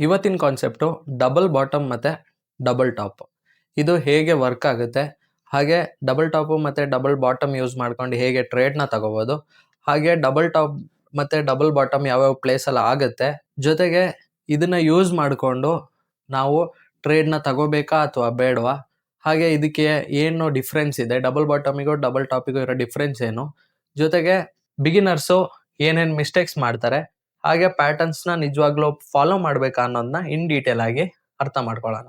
ಇವತ್ತಿನ concept double bottom ಮತ್ತು double top. ಇದು ಹೇಗೆ ವರ್ಕ್ ಆಗುತ್ತೆ, ಹಾಗೆ ಡಬಲ್ ಟಾಪು ಮತ್ತು ಡಬಲ್ ಬಾಟಮ್ ಯೂಸ್ ಮಾಡ್ಕೊಂಡು ಹೇಗೆ ಟ್ರೇಡ್ನ ತಗೋಬೋದು, ಹಾಗೆ ಡಬಲ್ ಟಾಪ್ ಮತ್ತು ಡಬಲ್ ಬಾಟಮ್ ಯಾವ್ಯಾವ ಪ್ಲೇಸಲ್ಲಿ ಆಗುತ್ತೆ, ಜೊತೆಗೆ ಇದನ್ನು ಯೂಸ್ ಮಾಡಿಕೊಂಡು ನಾವು ಟ್ರೇಡ್ನ ತಗೋಬೇಕಾ ಅಥವಾ ಬೇಡವಾ, ಹಾಗೆ ಇದಕ್ಕೆ ಏನು ಡಿಫ್ರೆನ್ಸ್ ಇದೆ, ಡಬಲ್ ಬಾಟಮಿಗೂ ಡಬಲ್ ಟಾಪಿಗೂ ಇರೋ ಡಿಫ್ರೆನ್ಸ್ ಏನು, ಜೊತೆಗೆ ಬಿಗಿನರ್ಸು ಏನೇನು ಮಿಸ್ಟೇಕ್ಸ್ ಮಾಡ್ತಾರೆ, ಹಾಗೆ ಪ್ಯಾಟರ್ನ್ಸ್ನ ನಿಜವಾಗ್ಲೂ ಫಾಲೋ ಮಾಡಬೇಕಾ ಅನ್ನೋದನ್ನ ಇನ್ ಡೀಟೇಲ್ ಆಗಿ ಅರ್ಥ ಮಾಡ್ಕೊಳ್ಳೋಣ.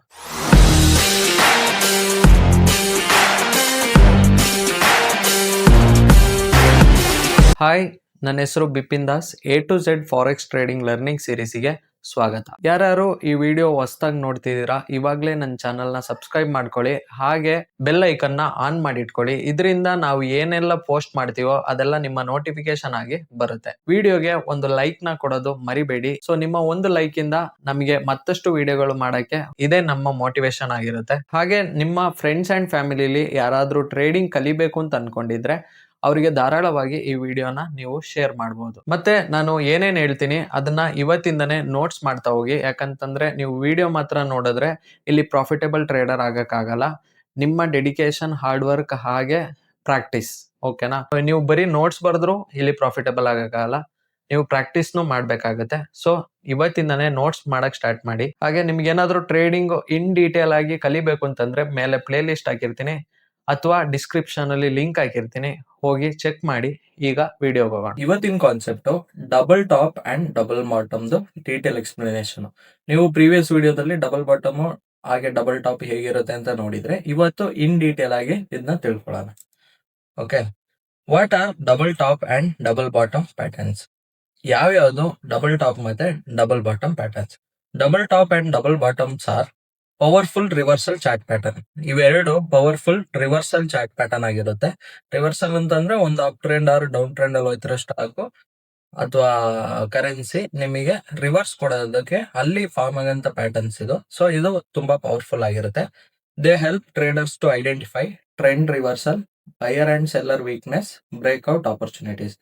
ಹಾಯ್, ನನ್ನ ಹೆಸರು Bipin Das. A to Z forex trading learning ಸೀರೀಸಿಗೆ ಸ್ವಾಗತ. ಯಾರ್ಯಾರು ಈ ವಿಡಿಯೋ ಹೊಸದಾಗಿ ನೋಡ್ತಿದ್ದೀರಾ, ಇವಾಗಲೇ ನನ್ನ ಚಾನಲ್ನ ಸಬ್ಸ್ಕ್ರೈಬ್ ಮಾಡ್ಕೊಳ್ಳಿ, ಹಾಗೆ ಬೆಲ್ ಐಕನ್ನ ಆನ್ ಮಾಡಿ ಇಟ್ಕೊಳ್ಳಿ. ಇದರಿಂದ ನಾವು ಏನೆಲ್ಲ ಪೋಸ್ಟ್ ಮಾಡ್ತೀವೋ ಅದೆಲ್ಲ ನಿಮ್ಮ ನೋಟಿಫಿಕೇಶನ್ ಆಗಿ ಬರುತ್ತೆ. ವಿಡಿಯೋಗೆ ಒಂದು ಲೈಕ್ ನ ಕೊಡೋದು ಮರಿಬೇಡಿ. ಸೊ ನಿಮ್ಮ ಒಂದು ಲೈಕ್ ಇಂದ ನಮಗೆ ಮತ್ತಷ್ಟು ವಿಡಿಯೋಗಳು ಮಾಡಕ್ಕೆ ಇದೇ ನಮ್ಮ ಮೋಟಿವೇಶನ್ ಆಗಿರುತ್ತೆ. ಹಾಗೆ ನಿಮ್ಮ ಫ್ರೆಂಡ್ಸ್ ಅಂಡ್ ಫ್ಯಾಮಿಲಿಲಿ ಯಾರಾದ್ರೂ ಟ್ರೇಡಿಂಗ್ ಕಲಿಬೇಕು ಅಂತ ಅನ್ಕೊಂಡಿದ್ರೆ ಅವರಿಗೆ ಧಾರಾಳವಾಗಿ ಈ ವಿಡಿಯೋನ ನೀವು ಶೇರ್ ಮಾಡಬಹುದು. ಮತ್ತೆ ನಾನು ಏನೇನ್ ಹೇಳ್ತೀನಿ ಅದನ್ನ ಇವತ್ತಿಂದನೇ ನೋಟ್ಸ್ ಮಾಡ್ತಾ ಹೋಗಿ, ಯಾಕಂತಂದ್ರೆ ನೀವು ವಿಡಿಯೋ ಮಾತ್ರ ನೋಡಿದ್ರೆ ಇಲ್ಲಿ ಪ್ರಾಫಿಟೇಬಲ್ ಟ್ರೇಡರ್ ಆಗಕ್ಕಾಗಲ್ಲ. ನಿಮ್ಮ ಡೆಡಿಕೇಶನ್, ಹಾರ್ಡ್ ವರ್ಕ್ ಹಾಗೆ ಪ್ರಾಕ್ಟೀಸ್, ಓಕೆನಾ? ನೀವು ಬರೀ ನೋಟ್ಸ್ ಬರೆದ್ರು ಇಲ್ಲಿ ಪ್ರಾಫಿಟೇಬಲ್ ಆಗಕ್ಕಾಗಲ್ಲ, ನೀವು ಪ್ರಾಕ್ಟೀಸ್ನು ಮಾಡ್ಬೇಕಾಗತ್ತೆ. ಸೊ ಇವತ್ತಿಂದನೇ ನೋಟ್ಸ್ ಮಾಡಕ್ ಸ್ಟಾರ್ಟ್ ಮಾಡಿ. ಹಾಗೆ ನಿಮ್ಗೆ ಏನಾದ್ರು ಟ್ರೇಡಿಂಗ್ ಇನ್ ಡೀಟೇಲ್ ಆಗಿ ಕಲಿಬೇಕು ಅಂತಂದ್ರೆ ಮೇಲೆ ಪ್ಲೇ ಲಿಸ್ಟ್ ಹಾಕಿರ್ತೀನಿ ಅಥವಾ ಡಿಸ್ಕ್ರಿಪ್ಷನ್ ಅಲ್ಲಿ ಲಿಂಕ್ ಹಾಕಿರ್ತೀನಿ, ಹೋಗಿ ಚೆಕ್ ಮಾಡಿ. ಈಗ ವಿಡಿಯೋಗೆ ಹೋಗೋಣ. ಇವತ್ತಿನ concept double top and double ಬಾಟಮ್ದು ಡೀಟೇಲ್ ಎಕ್ಸ್ಪ್ಲನೇಷನ್. ನೀವು ಪ್ರೀವಿಯಸ್ ವಿಡಿಯೋದಲ್ಲಿ ಡಬಲ್ ಬಾಟಮ್ ಹಾಗೆ ಡಬಲ್ ಟಾಪ್ ಹೇಗಿರುತ್ತೆ ಅಂತ ನೋಡಿದ್ರೆ, ಇವತ್ತು ಇನ್ ಡೀಟೇಲ್ ಆಗಿ ಇದನ್ನ ತಿಳ್ಕೊಳ್ಳೋಣ. Okay, what are double top and double bottom patterns? ಯಾವ್ಯಾವುದು ಡಬಲ್ ಟಾಪ್ ಮತ್ತೆ double bottom patterns? Double top and double bottoms are powerful reversal chart pattern. ಇವೆರಡು ಪವರ್ಫುಲ್ ರಿವರ್ಸಲ್ ಚಾರ್ಟ್ ಪ್ಯಾಟರ್ನ್ ಆಗಿರುತ್ತೆ. ರಿವರ್ಸಲ್ ಅಂತಂದ್ರೆ ಒಂದು up trend or down trend ಅಲ್ಲಿ ಹೋಯ್ತಿರೋ stock ಅಥವಾ currency ನಿಮಗೆ reverse ಕೊಡೋದಕ್ಕೆ ಅಲ್ಲಿ ಫಾರ್ಮ್ ಆಗಂತ ಪ್ಯಾಟರ್ನ್ಸ್ ಇದು. ಸೊ ಇದು ತುಂಬಾ ಪವರ್ಫುಲ್ ಆಗಿರುತ್ತೆ. They help traders to identify trend reversal, buyer and seller weakness, breakout opportunities.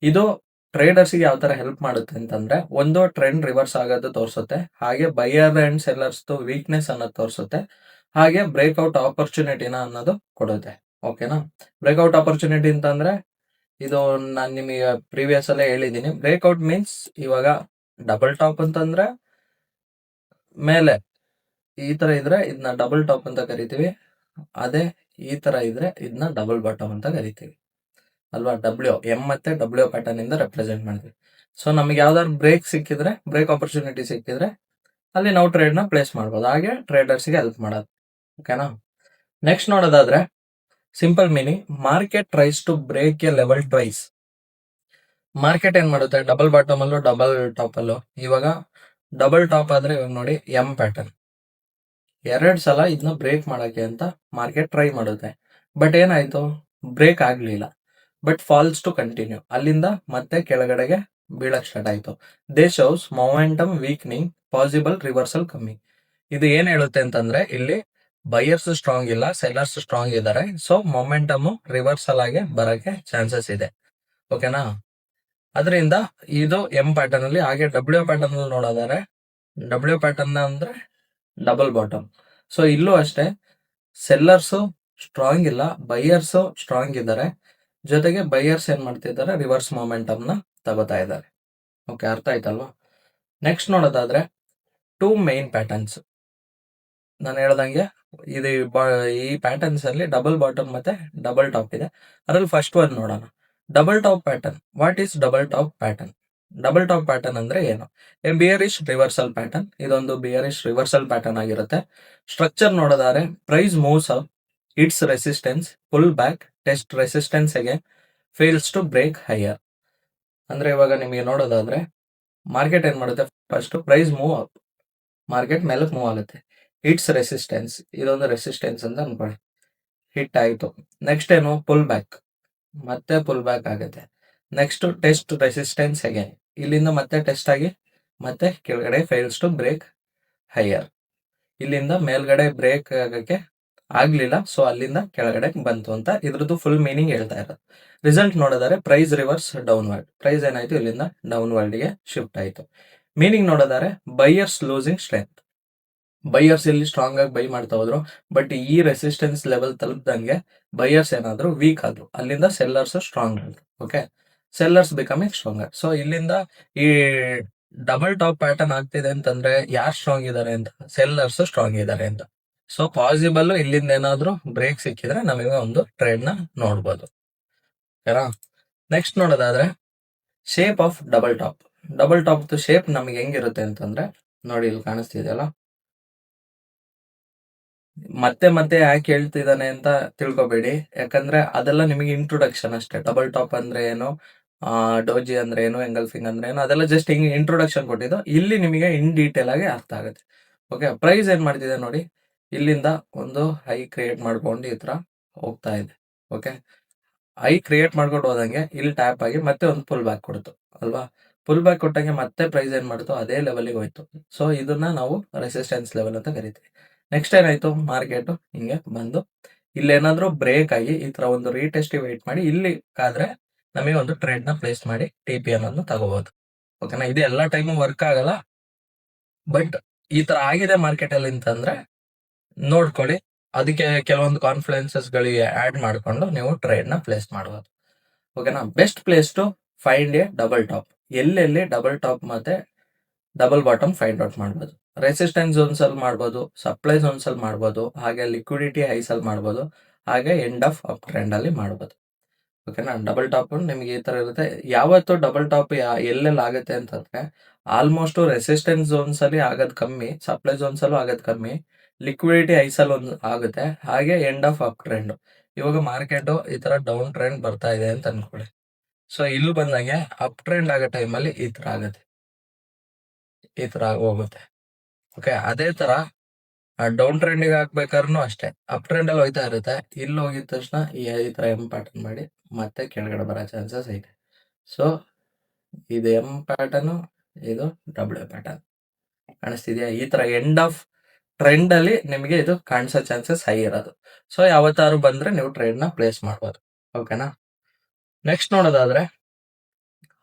ಇದು ಟ್ರೇಡರ್ಸ್ಗೆ ಯಾವ ತರ ಹೆಲ್ಪ್ ಮಾಡುತ್ತೆ ಅಂತಂದ್ರೆ, ಒಂದು ಟ್ರೆಂಡ್ ರಿವರ್ಸ್ ಆಗೋದು ತೋರಿಸುತ್ತೆ, ಹಾಗೆ ಬೈಯರ್ ಅಂಡ್ ಸೆಲ್ಲರ್ಸ್ ವೀಕ್ನೆಸ್ ಅನ್ನೋದು ತೋರಿಸುತ್ತೆ, ಹಾಗೆ ಬ್ರೇಕ್ಔಟ್ ಆಪರ್ಚುನಿಟಿನ ಅನ್ನೋದು ಕೊಡುತ್ತೆ. ಓಕೆನಾ? ಬ್ರೇಕ್ಔಟ್ ಆಪರ್ಚುನಿಟಿ ಅಂತಂದ್ರೆ ಇದು ನಾನು ನಿಮಗೆ ಪ್ರೀವಿಯಸ್ ಅಲ್ಲೇ ಹೇಳಿದ್ದೀನಿ. ಬ್ರೇಕ್ಔಟ್ ಮೀನ್ಸ್ ಇವಾಗ ಡಬಲ್ ಟಾಪ್ ಅಂತಂದ್ರೆ ಮೇಲೆ ಈ ತರ ಇದ್ರೆ ಇದನ್ನ ಡಬಲ್ ಟಾಪ್ ಅಂತ ಕರಿತೀವಿ, ಅದೇ ಈ ತರ ಇದ್ರೆ ಇದನ್ನ ಡಬಲ್ ಬಾಟಮ್ ಅಂತ ಕರಿತೀವಿ ಅಲ್ವಾ? ಎಂ ಮತ್ತೆ ಡಬ್ಲ್ಯೂ ಪ್ಯಾಟರ್ನ್ ಇಂದ ರೆಪ್ರೆಸೆಂಟ್ ಮಾಡ್ತೀವಿ. ಸೊ ನಮಗೆ ಯಾವ್ದಾದ್ರು ಬ್ರೇಕ್ ಸಿಕ್ಕಿದ್ರೆ, ಬ್ರೇಕ್ ಆಪರ್ಚುನಿಟಿ ಸಿಕ್ಕಿದ್ರೆ ಅಲ್ಲಿ ನಾವು ಟ್ರೇಡ್ ನ ಪ್ಲೇಸ್ ಮಾಡ್ಬೋದು, ಹಾಗೆ ಟ್ರೇಡರ್ಸ್ಗೆ ಹೆಲ್ಪ್ ಮಾಡೋದು. ಓಕೆನಾ? ನೆಕ್ಸ್ಟ್ ನೋಡೋದಾದ್ರೆ simple meaning, market tries to break a level twice. Market ಏನ್ ಮಾಡುತ್ತೆ, ಡಬಲ್ ಬಾಟಮ್ ಅಲ್ಲೂ ಡಬಲ್ ಟಾಪ್ ಅಲ್ಲೂ, ಇವಾಗ ಡಬಲ್ ಟಾಪ್ ಆದ್ರೆ ಇವಾಗ ನೋಡಿ ಎಂ ಪ್ಯಾಟರ್ನ್, ಎರಡ್ ಸಲ ಇದನ್ನ ಬ್ರೇಕ್ ಮಾಡಕ್ಕೆ ಅಂತ ಮಾರ್ಕೆಟ್ ಟ್ರೈ ಮಾಡುತ್ತೆ. ಬಟ್ ಏನಾಯ್ತು, ಬ್ರೇಕ್ ಆಗ್ಲಿಲ್ಲ, ಬಟ್ ಫಾಲ್ಸ್ ಟು ಕಂಟಿನ್ಯೂ. ಅಲ್ಲಿಂದ ಮತ್ತೆ ಕೆಳಗಡೆಗೆ ಬೀಳಕ್ ಸ್ಟಾರ್ಟ್ ಆಯ್ತು. They shows momentum weakening, possible reversal ಕಮ್ಮಿ. ಇದು ಏನ್ ಹೇಳುತ್ತೆ ಅಂತಂದ್ರೆ, ಇಲ್ಲಿ ಬೈಯರ್ಸ್ ಸ್ಟ್ರಾಂಗ್ ಇಲ್ಲ, ಸೆಲ್ಲರ್ಸ್ ಸ್ಟ್ರಾಂಗ್ ಇದ್ದಾರೆ. ಸೊ ಮೊಮೆಂಟಮ್ ರಿವರ್ಸಲ್ ಆಗಿ ಬರಕ್ಕೆ ಚಾನ್ಸಸ್ ಇದೆ. ಓಕೆನಾ? ಅದರಿಂದ ಇದು ಎಂ ಪ್ಯಾಟರ್ನ್ ಅಲ್ಲಿ. ಹಾಗೆ ಡಬ್ಲ್ಯೂ ಪ್ಯಾಟರ್ನ್ ಅಲ್ಲಿ ನೋಡೋದಾದ್ರೆ, ಡಬ್ಲ್ಯೂ ಪ್ಯಾಟರ್ನ್ ಅಂದ್ರೆ ಡಬಲ್ ಬಾಟಮ್. ಸೊ ಇಲ್ಲೂ ಅಷ್ಟೇ, ಸೆಲ್ಲರ್ಸ್ ಸ್ಟ್ರಾಂಗ್ ಇಲ್ಲ, ಬೈಯರ್ಸ್ ಸ್ಟ್ರಾಂಗ್ ಇದ್ದಾರೆ. ಜೊತೆಗೆ ಬೈಯರ್ಸ್ ಏನ್ ಮಾಡ್ತಿದ್ದಾರೆ, ರಿವರ್ಸ್ ಮೊಮೆಂಟಮ್ ನ ತಗೋತಾ ಇದ್ದಾರೆ. ಓಕೆ, ಅರ್ಥ ಆಯ್ತಲ್ವಾ? ನೆಕ್ಸ್ಟ್ ನೋಡೋದಾದ್ರೆ ಟೂ ಮೈನ್ ಪ್ಯಾಟರ್ನ್ಸ್. ನಾನು ಹೇಳ್ದಂಗೆ ಇದು ಈ ಪ್ಯಾಟರ್ನ್ಸ್ ಅಲ್ಲಿ ಡಬಲ್ ಬಾಟಮ್ ಮತ್ತೆ ಡಬಲ್ ಟಾಪ್ ಇದೆ. ಅದ್ರಲ್ಲಿ ಫಸ್ಟ್ ಒನ್ ನೋಡೋಣ, double top pattern. What is double top pattern? Double top pattern ಅಂದ್ರೆ ಏನು? A bearish reversal pattern. ಇದೊಂದು ಬಿಯರಿಶ್ ರಿವರ್ಸಲ್ ಪ್ಯಾಟರ್ನ್ ಆಗಿರುತ್ತೆ. ಸ್ಟ್ರಕ್ಚರ್ ನೋಡೋದಾದ್ರೆ, price moves up, its resistance, pull back, test resistance again, fails to break higher. ಅಂದ್ರೆ ಇವಾಗ ನಿಮಗೆ ನೋಡೋದಾದ್ರೆ, market ಏನ್ ಮಾಡುತ್ತೆ, first price move up, market ಮೇಲಕ್ಕೆ ಮೂವ್ ಆಗುತ್ತೆ, ಹಿಟ್ಸ್ ರೆಸಿಸ್ಟೆನ್ಸ್, ಇದೊಂದು ರೆಸಿಸ್ಟೆನ್ಸ್ ಅಂತ ಅನ್ಕೊಳ್ಳಿ, ಹಿಟ್ ಆಯ್ತು. ನೆಕ್ಸ್ಟ್ ಏನು, ಪುಲ್ ಬ್ಯಾಕ್, ಮತ್ತೆ ಪುಲ್ ಬ್ಯಾಕ್ ಆಗುತ್ತೆ. ನೆಕ್ಸ್ಟ್ ಟೆಸ್ಟ್ ರೆಸಿಸ್ಟೆನ್ಸ್ ಅಗೇನ್, ಇಲ್ಲಿಂದ ಮತ್ತೆ ಟೆಸ್ಟ್ ಆಗಿ ಮತ್ತೆ ಕೆಳಗಡೆ ಫೇಲ್ಸ್ ಟು ಬ್ರೇಕ್ ಹೈಯರ್. ಇಲ್ಲಿಂದ ಮೇಲ್ಗಡೆ ಬ್ರೇಕ್ ಆಗಕ್ಕೆ ಆಗ್ಲಿಲ್ಲ, ಸೊ ಅಲ್ಲಿಂದ ಕೆಳಗಡೆ ಬಂತು ಅಂತ ಇದ್ರದ್ದು ಫುಲ್ ಮೀನಿಂಗ್ ಹೇಳ್ತಾ ಇರೋದು. ರಿಸಲ್ಟ್ ನೋಡಿದರೆ ಪ್ರೈಸ್ ರಿವರ್ಸ್ ಡೌನ್ವರ್ಡ್, ಪ್ರೈಸ್ ಏನಾಯ್ತು ಇಲ್ಲಿಂದ ಡೌನ್ವರ್ಡ್ ಗೆ ಶಿಫ್ಟ್ ಆಯ್ತು. ಮೀನಿಂಗ್ ನೋಡೋದಾದ್ರೆ ಬೈಯರ್ಸ್ ಲೂಸಿಂಗ್ ಸ್ಟ್ರೆಂತ್. ಬೈಯರ್ಸ್ ಇಲ್ಲಿ ಸ್ಟ್ರಾಂಗ್ ಆಗಿ ಬೈ ಮಾಡ್ತಾ ಹೋದ್ರು, ಬಟ್ ಈ ರೆಸಿಸ್ಟೆನ್ಸ್ ಲೆವೆಲ್ ತಲುಪ್ದಂಗೆ ಬೈಯರ್ಸ್ ಏನಾದ್ರು ವೀಕ್ ಆದ್ರು, ಅಲ್ಲಿಂದ ಸೆಲ್ಲರ್ಸ್ ಸ್ಟ್ರಾಂಗ್ ಆದ್ರು. Okay, sellers becoming stronger. So ಇಲ್ಲಿಂದ ಈ ಡಬಲ್ ಟಾಪ್ ಪ್ಯಾಟರ್ನ್ ಆಗ್ತಿದೆ ಅಂತಂದ್ರೆ ಯಾರು ಸ್ಟ್ರಾಂಗ್ ಇದಾರೆ ಅಂತ? ಸೆಲ್ಲರ್ಸ್ ಸ್ಟ್ರಾಂಗ್ ಇದಾರೆ ಅಂತ. ಸೊ ಪಾಸಿಬಲ್ ಇಲ್ಲಿಂದ ಏನಾದ್ರು ಬ್ರೇಕ್ ಸಿಕ್ಕಿದ್ರೆ ನಮಗೆ ಒಂದು ಟ್ರೇಡ್ ನ ನೋಡ್ಬೋದು. ನೆಕ್ಸ್ಟ್ ನೋಡೋದಾದ್ರೆ shape of double top. Double top shape ನಮಗೆ ಹೆಂಗಿರುತ್ತೆ ಅಂತಂದ್ರೆ ನೋಡಿ, ಇಲ್ಲಿ ಕಾಣಿಸ್ತಿದೆಯಲ್ಲ, ಮತ್ತೆ ಮತ್ತೆ ಯಾಕೆ ಹೇಳ್ತಿದ್ದಾನೆ ಅಂತ ತಿಳ್ಕೊಬೇಡಿ, ಯಾಕಂದ್ರೆ ಅದೆಲ್ಲ ನಿಮಗೆ ಇಂಟ್ರೊಡಕ್ಷನ್ ಅಷ್ಟೇ. ಡಬಲ್ ಟಾಪ್ ಅಂದ್ರೆ ಏನು, ಡೋಜಿ ಅಂದ್ರೆ ಏನು, ಎಂಗಲ್ಫಿಂಗ್ ಅಂದ್ರೆ ಏನು, ಅದೆಲ್ಲ ಜಸ್ಟ್ ಹಿಂಗೆ ಇಂಟ್ರೊಡಕ್ಷನ್ ಕೊಟ್ಟಿದ್ದು. ಇಲ್ಲಿ ನಿಮಗೆ ಇನ್ ಡೀಟೇಲ್ ಆಗಿ ಅರ್ಥ ಆಗುತ್ತೆ. ಓಕೆ, ಪ್ರೈಸ್ ಏನ್ ಮಾಡ್ತಿದೆ ನೋಡಿ, ಇಲ್ಲಿಂದ ಒಂದು ಹೈ ಕ್ರಿಯೇಟ್ ಮಾಡ್ಕೊಂಡು ಈ ತರ ಹೋಗ್ತಾ ಇದೆ. ಓಕೆ, ಹೈ ಕ್ರಿಯೇಟ್ ಮಾಡ್ಕೊಂಡು ಹೋದಂಗೆ ಇಲ್ಲಿ ಟ್ಯಾಪ್ ಆಗಿ ಮತ್ತೆ ಒಂದು ಪುಲ್ ಬ್ಯಾಕ್ ಕೊಡ್ತು ಅಲ್ವಾ? ಪುಲ್ ಬ್ಯಾಕ್ ಕೊಟ್ಟಂಗೆ ಮತ್ತೆ ಪ್ರೈಸ್ ಏನ್ ಮಾಡ್ತು, ಅದೇ ಲೆವೆಲ್ಗೆ ಹೋಯ್ತು. ಸೊ ಇದನ್ನ ನಾವು ರೆಸಿಸ್ಟೆನ್ಸ್ ಲೆವೆಲ್ ಅಂತ ಕರಿತೀವಿ. ನೆಕ್ಸ್ಟ್ ಏನಾಯ್ತು, ಮಾರ್ಕೆಟ್ ಹಿಂಗೆ ಬಂದು ಇಲ್ಲೇನಾದ್ರೂ ಬ್ರೇಕ್ ಆಗಿ ಈ ತರ ಒಂದು ರೀಟೆಸ್ಟ್ ವೇಟ್ ಮಾಡಿ ಇಲ್ಲಿ ಕಾದ್ರೆ ನಮಗೆ ಒಂದು ಟ್ರೇಡ್ ನ ಪ್ಲೇಸ್ ಮಾಡಿ ಟಿ ಪಿ ಅನ್ನೋದನ್ನ ತಗೋಬಹುದು. ಓಕೆನಾ? ಇದು ಎಲ್ಲಾ ಟೈಮು ವರ್ಕ್ ಆಗಲ್ಲ, ಬಟ್ ಈ ತರ ಆಗಿದೆ ಮಾರ್ಕೆಟ್ ಅಲ್ಲಿ ಅಂತಂದ್ರೆ ನೋಡ್ಕೊಳ್ಳಿ. ಅದಕ್ಕೆ ಕೆಲವೊಂದು ಕಾನ್ಫಿಡೆನ್ಸಸ್ ಗಳಿಗೆ ಆಡ್ ಮಾಡ್ಕೊಂಡು ನೀವು ಟ್ರೇಡ್ ನ ಪ್ಲೇಸ್ ಮಾಡಬಹುದು. ಓಕೆನಾ? Best place to find a double top. ಎಲ್ಲೆಲ್ಲಿ ಡಬಲ್ ಟಾಪ್ ಮತ್ತೆ ಡಬಲ್ ಬಾಟಮ್ ಫೈಂಡ್ ಔಟ್ ಮಾಡ್ಬೋದು. ರೆಸಿಸ್ಟೆನ್ಸ್ ಝೋನ್ಸ್ ಅಲ್ಲಿ ಮಾಡ್ಬೋದು, ಸಪ್ಲೈ ಝೋನ್ಸ್ ಅಲ್ಲಿ ಮಾಡ್ಬೋದು, ಹಾಗೆ ಲಿಕ್ವಿಡಿಟಿ ಹೈಸ್ ಅಲ್ಲಿ ಮಾಡ್ಬೋದು, ಹಾಗೆ ಎಂಡ್ ಆಫ್ ಅಪ್ ಟ್ರೆಂಡ್ ಅಲ್ಲಿ ಮಾಡ್ಬೋದು. ಓಕೆನಾ? ಡಬಲ್ ಟಾಪ್ ನಿಮಗೆ ಈ ತರ ಇರುತ್ತೆ. ಯಾವತ್ತು ಡಬಲ್ ಟಾಪ್ ಎಲ್ಲೆಲ್ಲಿ ಆಗುತ್ತೆ ಅಂತಂದ್ರೆ ಆಲ್ಮೋಸ್ಟ್ ರೆಸಿಸ್ಟೆನ್ಸ್ ಝೋನ್ಸ್ ಅಲ್ಲಿ ಆಗೋದು ಕಮ್ಮಿ, ಸಪ್ಲೈ ಝೋನ್ಸ್ ಅಲ್ಲೂ ಆಗೋದು ಕಮ್ಮಿ, ಲಿಕ್ವಿಡಿಟಿ ಹೈಸ್ ಅಲ್ಲಿ ಒಂದು ಆಗುತ್ತೆ, ಹಾಗೆ ಎಂಡ್ ಆಫ್ ಅಪ್ ಟ್ರೆಂಡ್. ಇವಾಗ ಮಾರ್ಕೆಟ್ ಈ ತರ ಡೌನ್ ಟ್ರೆಂಡ್ ಬರ್ತಾ ಇದೆ ಅಂತ ಅನ್ಕೊಳ್ಳಿ. ಸೊ ಇಲ್ಲಿ ಬಂದಂಗೆ ಅಪ್ ಟ್ರೆಂಡ್ ಆಗೋ ಟೈಮಲ್ಲಿ ಈ ತರ ಆಗುತ್ತೆ, ಈ ತರ ಹೋಗುತ್ತೆ. ಓಕೆ, ಅದೇ ತರ ಡೌನ್ ಟ್ರೆಂಡಿಗೆ ಹಾಕ್ಬೇಕಾದ್ರೂ ಅಷ್ಟೇ, ಅಪ್ ಟ್ರೆಂಡ್ ಅಲ್ಲಿ ಹೋಯ್ತಾ ಇರುತ್ತೆ. ಇಲ್ಲಿ ಹೋಗಿದ ತಕ್ಷಣ ಈ ತರ ಎಂ ಪ್ಯಾಟರ್ನ್ ಮಾಡಿ ಮತ್ತೆ ಕೆಳಗಡೆ ಬರೋ ಚಾನ್ಸಸ್ ಐತೆ. ಸೊ ಇದು ಎಂ ಪ್ಯಾಟರ್ನ್, ಇದು ಡಬ್ಲ್ಯೂ ಪ್ಯಾಟರ್ನ್ ಕಾಣಿಸ್ತಿದ್ಯಾ? ಈ ತರ ಎಂಡ್ ಆಫ್ ಟ್ರೆಂಡ್ ಅಲ್ಲಿ ನಿಮಗೆ ಇದು ಕಾಣಿಸೋ ಚಾನ್ಸಸ್ ಹೈ ಇರೋದು. ಸೊ ಯಾವತ್ತಾರು ಬಂದ್ರೆ ನೀವು ಟ್ರೇಡ್ ನ ಪ್ಲೇಸ್ ಮಾಡ್ಬೋದು. ಓಕೆನಾ? ನೆಕ್ಸ್ಟ್ ನೋಡೋದಾದ್ರೆ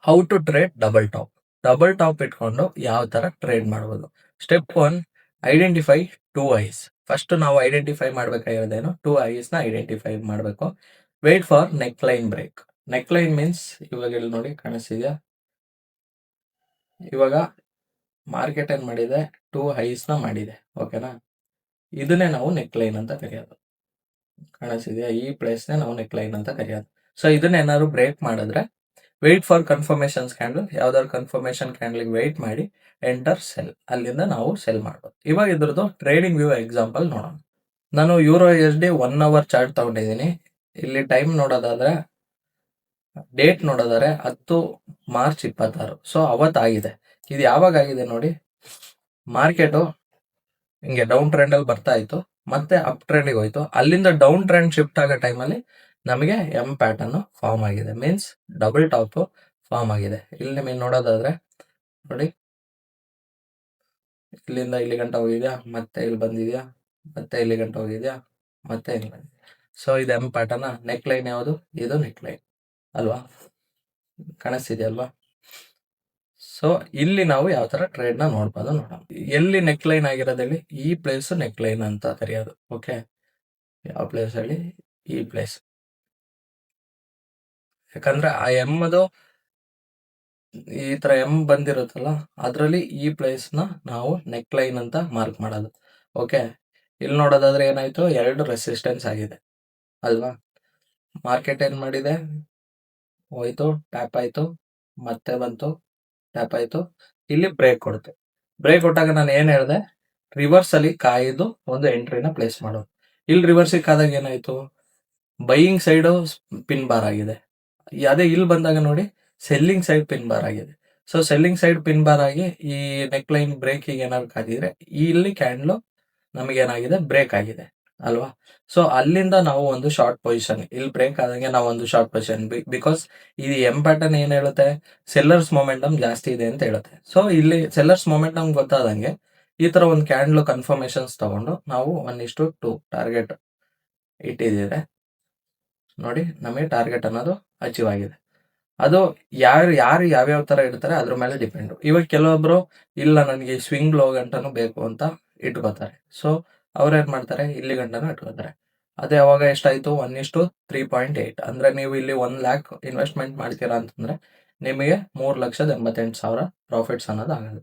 how to trade double top. Double top ಇಟ್ಕೊಂಡು ಯಾವ ತರ ಟ್ರೇಡ್ ಮಾಡ್ಬೋದು. Step 1, identify 2 highs. ಫಸ್ಟ್ ನಾವು ಐಡೆಂಟಿಫೈ ಮಾಡ್ಬೇಕಾಗಿರೋದೇನು, 2 ಐಸ್ ನ ಐಡೆಂಟಿಫೈ ಮಾಡಬೇಕು. Wait for neck line break. Neck line means ಇವಾಗ ಇಲ್ಲಿ ನೋಡಿ ಕಾಣಿಸ್ತಿದ್ಯಾ, ಇವಾಗ ಮಾರ್ಕೆಟ್ ಏನ್ ಮಾಡಿದೆ, 2 ಹೈಸ್ ನ ಮಾಡಿದೆ. ಓಕೆನಾ? ಇದನ್ನೇ ನಾವು ನೆಕ್ ಲೈನ್ ಅಂತ ಕರೆಯೋದು. ಕಾಣಿಸ್ತಿದ್ಯಾ? ಈ ಪ್ಲೇಸ್ ನೇ ನಾವು ನೆಕ್ ಲೈನ್ ಅಂತ ಕರೆಯೋದು. ಸೊ ಇದನ್ನ ಏನಾದ್ರು ಬ್ರೇಕ್ ಮಾಡಿದ್ರೆ ವೇಟ್ ಫಾರ್ ಕನ್ಫರ್ಮೇಶನ್ ಕ್ಯಾಂಡಲ್, ಯಾವ್ದಾದ್ರು ಕನ್ಫರ್ಮೇಶನ್ ಕ್ಯಾಂಡಲ್ ವೇಟ್ ಮಾಡಿ ಎಂಟರ್ ಸೆಲ್, ಅಲ್ಲಿಂದ ನಾವು ಸೆಲ್ ಮಾಡ್ಬೋದು. ಇವಾಗ ಇದ್ರದ್ದು ಟ್ರೇಡಿಂಗ್ ವ್ಯೂ ಎಕ್ಸಾಂಪಲ್ ನೋಡೋಣ. ನಾನು ಯೂರೋ USD 1 ಅವರ್ ಚಾರ್ಟ್ ತಗೊಂಡಿದ್ದೀನಿ. ಇಲ್ಲಿ ಟೈಮ್ ನೋಡೋದಾದ್ರೆ, ಡೇಟ್ ನೋಡೋದಾದ್ರೆ 10 ಮಾರ್ಚ್ 26. ಸೊ ಅವತ್ತಾಗಿದೆ. ಇದು ಯಾವಾಗ ಆಗಿದೆ ನೋಡಿ, ಮಾರ್ಕೆಟ್ ಹಿಂಗೆ ಡೌನ್ ಟ್ರೆಂಡ್ ಅಲ್ಲಿ ಬರ್ತಾ ಇತ್ತು, ಮತ್ತೆ ಅಪ್ ಟ್ರೆಂಡಿಗೆ ಹೋಯ್ತು, ಅಲ್ಲಿಂದ ಡೌನ್ ಟ್ರೆಂಡ್ ಶಿಫ್ಟ್ ಆಗೋ ಟೈಮಲ್ಲಿ ನಮಗೆ ಎಂ ಪ್ಯಾಟರ್ನ್ ಫಾರ್ಮ್ ಆಗಿದೆ, ಮೀನ್ಸ್ ಡಬಲ್ ಟಾಪ್ ಫಾರ್ಮ್ ಆಗಿದೆ. ಇಲ್ಲಿ ನಿಮಗೆ ನೋಡೋದಾದ್ರೆ ನೋಡಿ, ಇಲ್ಲಿಂದ ಇಲ್ಲಿ ಗಂಟ ಹೋಗಿದ್ಯಾ, ಮತ್ತೆ ಇಲ್ಲಿ ಬಂದಿದ್ಯಾ, ಮತ್ತೆ ಇಲ್ಲಿ ಗಂಟ ಹೋಗಿದ್ಯಾ, ಮತ್ತೆ ಇಲ್ಲಿ ಬಂದಿದ್ಯಾ. ಸೊ ಇದು ಎಂ ಪ್ಯಾಟರ್ನ್. ನೆಕ್ ಲೈನ್ ಯಾವುದು, ಇದು ನೆಕ್ ಲೈನ್ ಅಲ್ವಾ? ಕಾಣಿಸ್ತಿದ್ಯಲ್ವಾ? ಸೊ ಇಲ್ಲಿ ನಾವು ಯಾವ ತರ ಟ್ರೇಡ್ ನ ನೋಡ್ಬೋದು ನೋಡೋಣ. ಎಲ್ಲಿ ನೆಕ್ ಲೈನ್ ಆಗಿರೋದಲ್ಲಿ ಈ ಪ್ಲೇಸ್ ನೆಕ್ ಲೈನ್ ಅಂತ ಕರೆಯೋದು. ಓಕೆ, ಯಾವ ಪ್ಲೇಸ್ ಹೇಳಿ, ಈ ಪ್ಲೇಸ್. ಯಾಕಂದ್ರೆ ಆ ಎಮ್ಮದು ಈ ತರ ಎಂ ಬಂದಿರುತ್ತಲ್ಲ, ಅದ್ರಲ್ಲಿ ಈ ಪ್ಲೇಸ್ ನ ನಾವು ನೆಕ್ ಲೈನ್ ಅಂತ ಮಾರ್ಕ್ ಮಾಡೋದು. ಓಕೆ, ಇಲ್ಲಿ ನೋಡೋದಾದ್ರೆ ಏನಾಯ್ತು, 2 ರೆಸಿಸ್ಟೆನ್ಸ್ ಆಗಿದೆ ಅಲ್ವಾ? ಮಾರ್ಕೆಟ್ ಏನ್ ಮಾಡಿದೆ, ಹೋಯ್ತು, ಟ್ಯಾಪ್ ಆಯ್ತು, ಮತ್ತೆ ಬಂತು, ಟ್ಯಾಪ್ ಆಯ್ತು, ಇಲ್ಲಿ ಬ್ರೇಕ್ ಕೊಡುತ್ತೆ. ಬ್ರೇಕ್ ಕೊಟ್ಟಾಗ ನಾನು ಏನ್ ಹೇಳಿದೆ, ರಿವರ್ಸ್ ಅಲ್ಲಿ ಕಾಯ್ದು ಒಂದು ಎಂಟ್ರಿನ ಪ್ಲೇಸ್ ಮಾಡೋದು. ಇಲ್ಲಿ ರಿವರ್ಸ್ ಕಾದಾಗ ಏನಾಯ್ತು, ಬೈಯಿಂಗ್ ಸೈಡ್ ಪಿನ್ ಬಾರ್ ಆಗಿದೆ. ಅದೇ ಇಲ್ಲಿ ಬಂದಾಗ ನೋಡಿ, ಸೆಲ್ಲಿಂಗ್ ಸೈಡ್ ಪಿನ್ ಬಾರ್ ಆಗಿದೆ. So selling side pin bar ಆಗಿ ಈ ನೆಕ್ ಲೈನ್ ಬ್ರೇಕಿಗೆ ಏನಾದ್ರು ಕಾದಿದ್ರೆ ಇಲ್ಲಿ ಕ್ಯಾಂಡ್ಲು ನಮಗೆ ಏನಾಗಿದೆ, ಬ್ರೇಕ್ ಆಗಿದೆ ಅಲ್ವಾ? ಸೊ ಅಲ್ಲಿಂದ ನಾವು ಒಂದು ಶಾರ್ಟ್ ಪೊಸಿಷನ್, ಇಲ್ಲಿ ಬ್ರೇಕ್ ಆದಂಗೆ ನಾವು ಒಂದು ಶಾರ್ಟ್ ಪೊಸಿಷನ್, ಬಿಕಾಸ್ ಇದು ಎಂ ಪ್ಯಾಟರ್ನ್ ಏನ್ ಹೇಳುತ್ತೆ, ಸೆಲ್ಲರ್ಸ್ ಮೊಮೆಂಟಮ್ ಜಾಸ್ತಿ ಇದೆ ಅಂತ ಹೇಳುತ್ತೆ. ಸೊ ಇಲ್ಲಿ ಸೆಲ್ಲರ್ಸ್ ಮೊಮೆಂಟಮ್ ಗೊತ್ತಾದಂಗೆ ಈ ತರ ಒಂದು ಕ್ಯಾಂಡ್ಲು ಕನ್ಫರ್ಮೇಶನ್ಸ್ ತಗೊಂಡು ನಾವು 1:2 ಟಾರ್ಗೆಟ್ ಇಟ್ಟಿದ್ದೀರಾ ನೋಡಿ, ನಮಗೆ ಟಾರ್ಗೆಟ್ ಅನ್ನೋದು ಅಚೀವ್ ಆಗಿದೆ. ಅದು ಯಾರು ಯಾವ್ಯಾವ ತರ ಇರ್ತಾರೆ ಅದ್ರ ಮೇಲೆ ಡಿಪೆಂಡ್. ಇವಾಗ ಕೆಲವೊಬ್ರು ಇಲ್ಲ ನನಗೆ ಸ್ವಿಂಗ್ ಲೋ ಗಂಟನೂ ಬೇಕು ಅಂತ ಇಟ್ಕೋತಾರೆ. ಸೊ ಅವ್ರೇನ್ ಮಾಡ್ತಾರೆ, ಇಲ್ಲಿ ಗಂಟನೂ ಇಟ್ಕೋತಾರೆ. ಅದು ಯಾವಾಗ ಎಷ್ಟಾಯ್ತು, 1:3.8 ಅಂದ್ರೆ ನೀವು ಇಲ್ಲಿ 1,00,000 ಇನ್ವೆಸ್ಟ್ಮೆಂಟ್ ಮಾಡ್ತೀರಾ ಅಂತಂದ್ರೆ ನಿಮಗೆ 3,88,000 ಪ್ರಾಫಿಟ್ಸ್ ಅನ್ನೋದು ಆಗೋದು.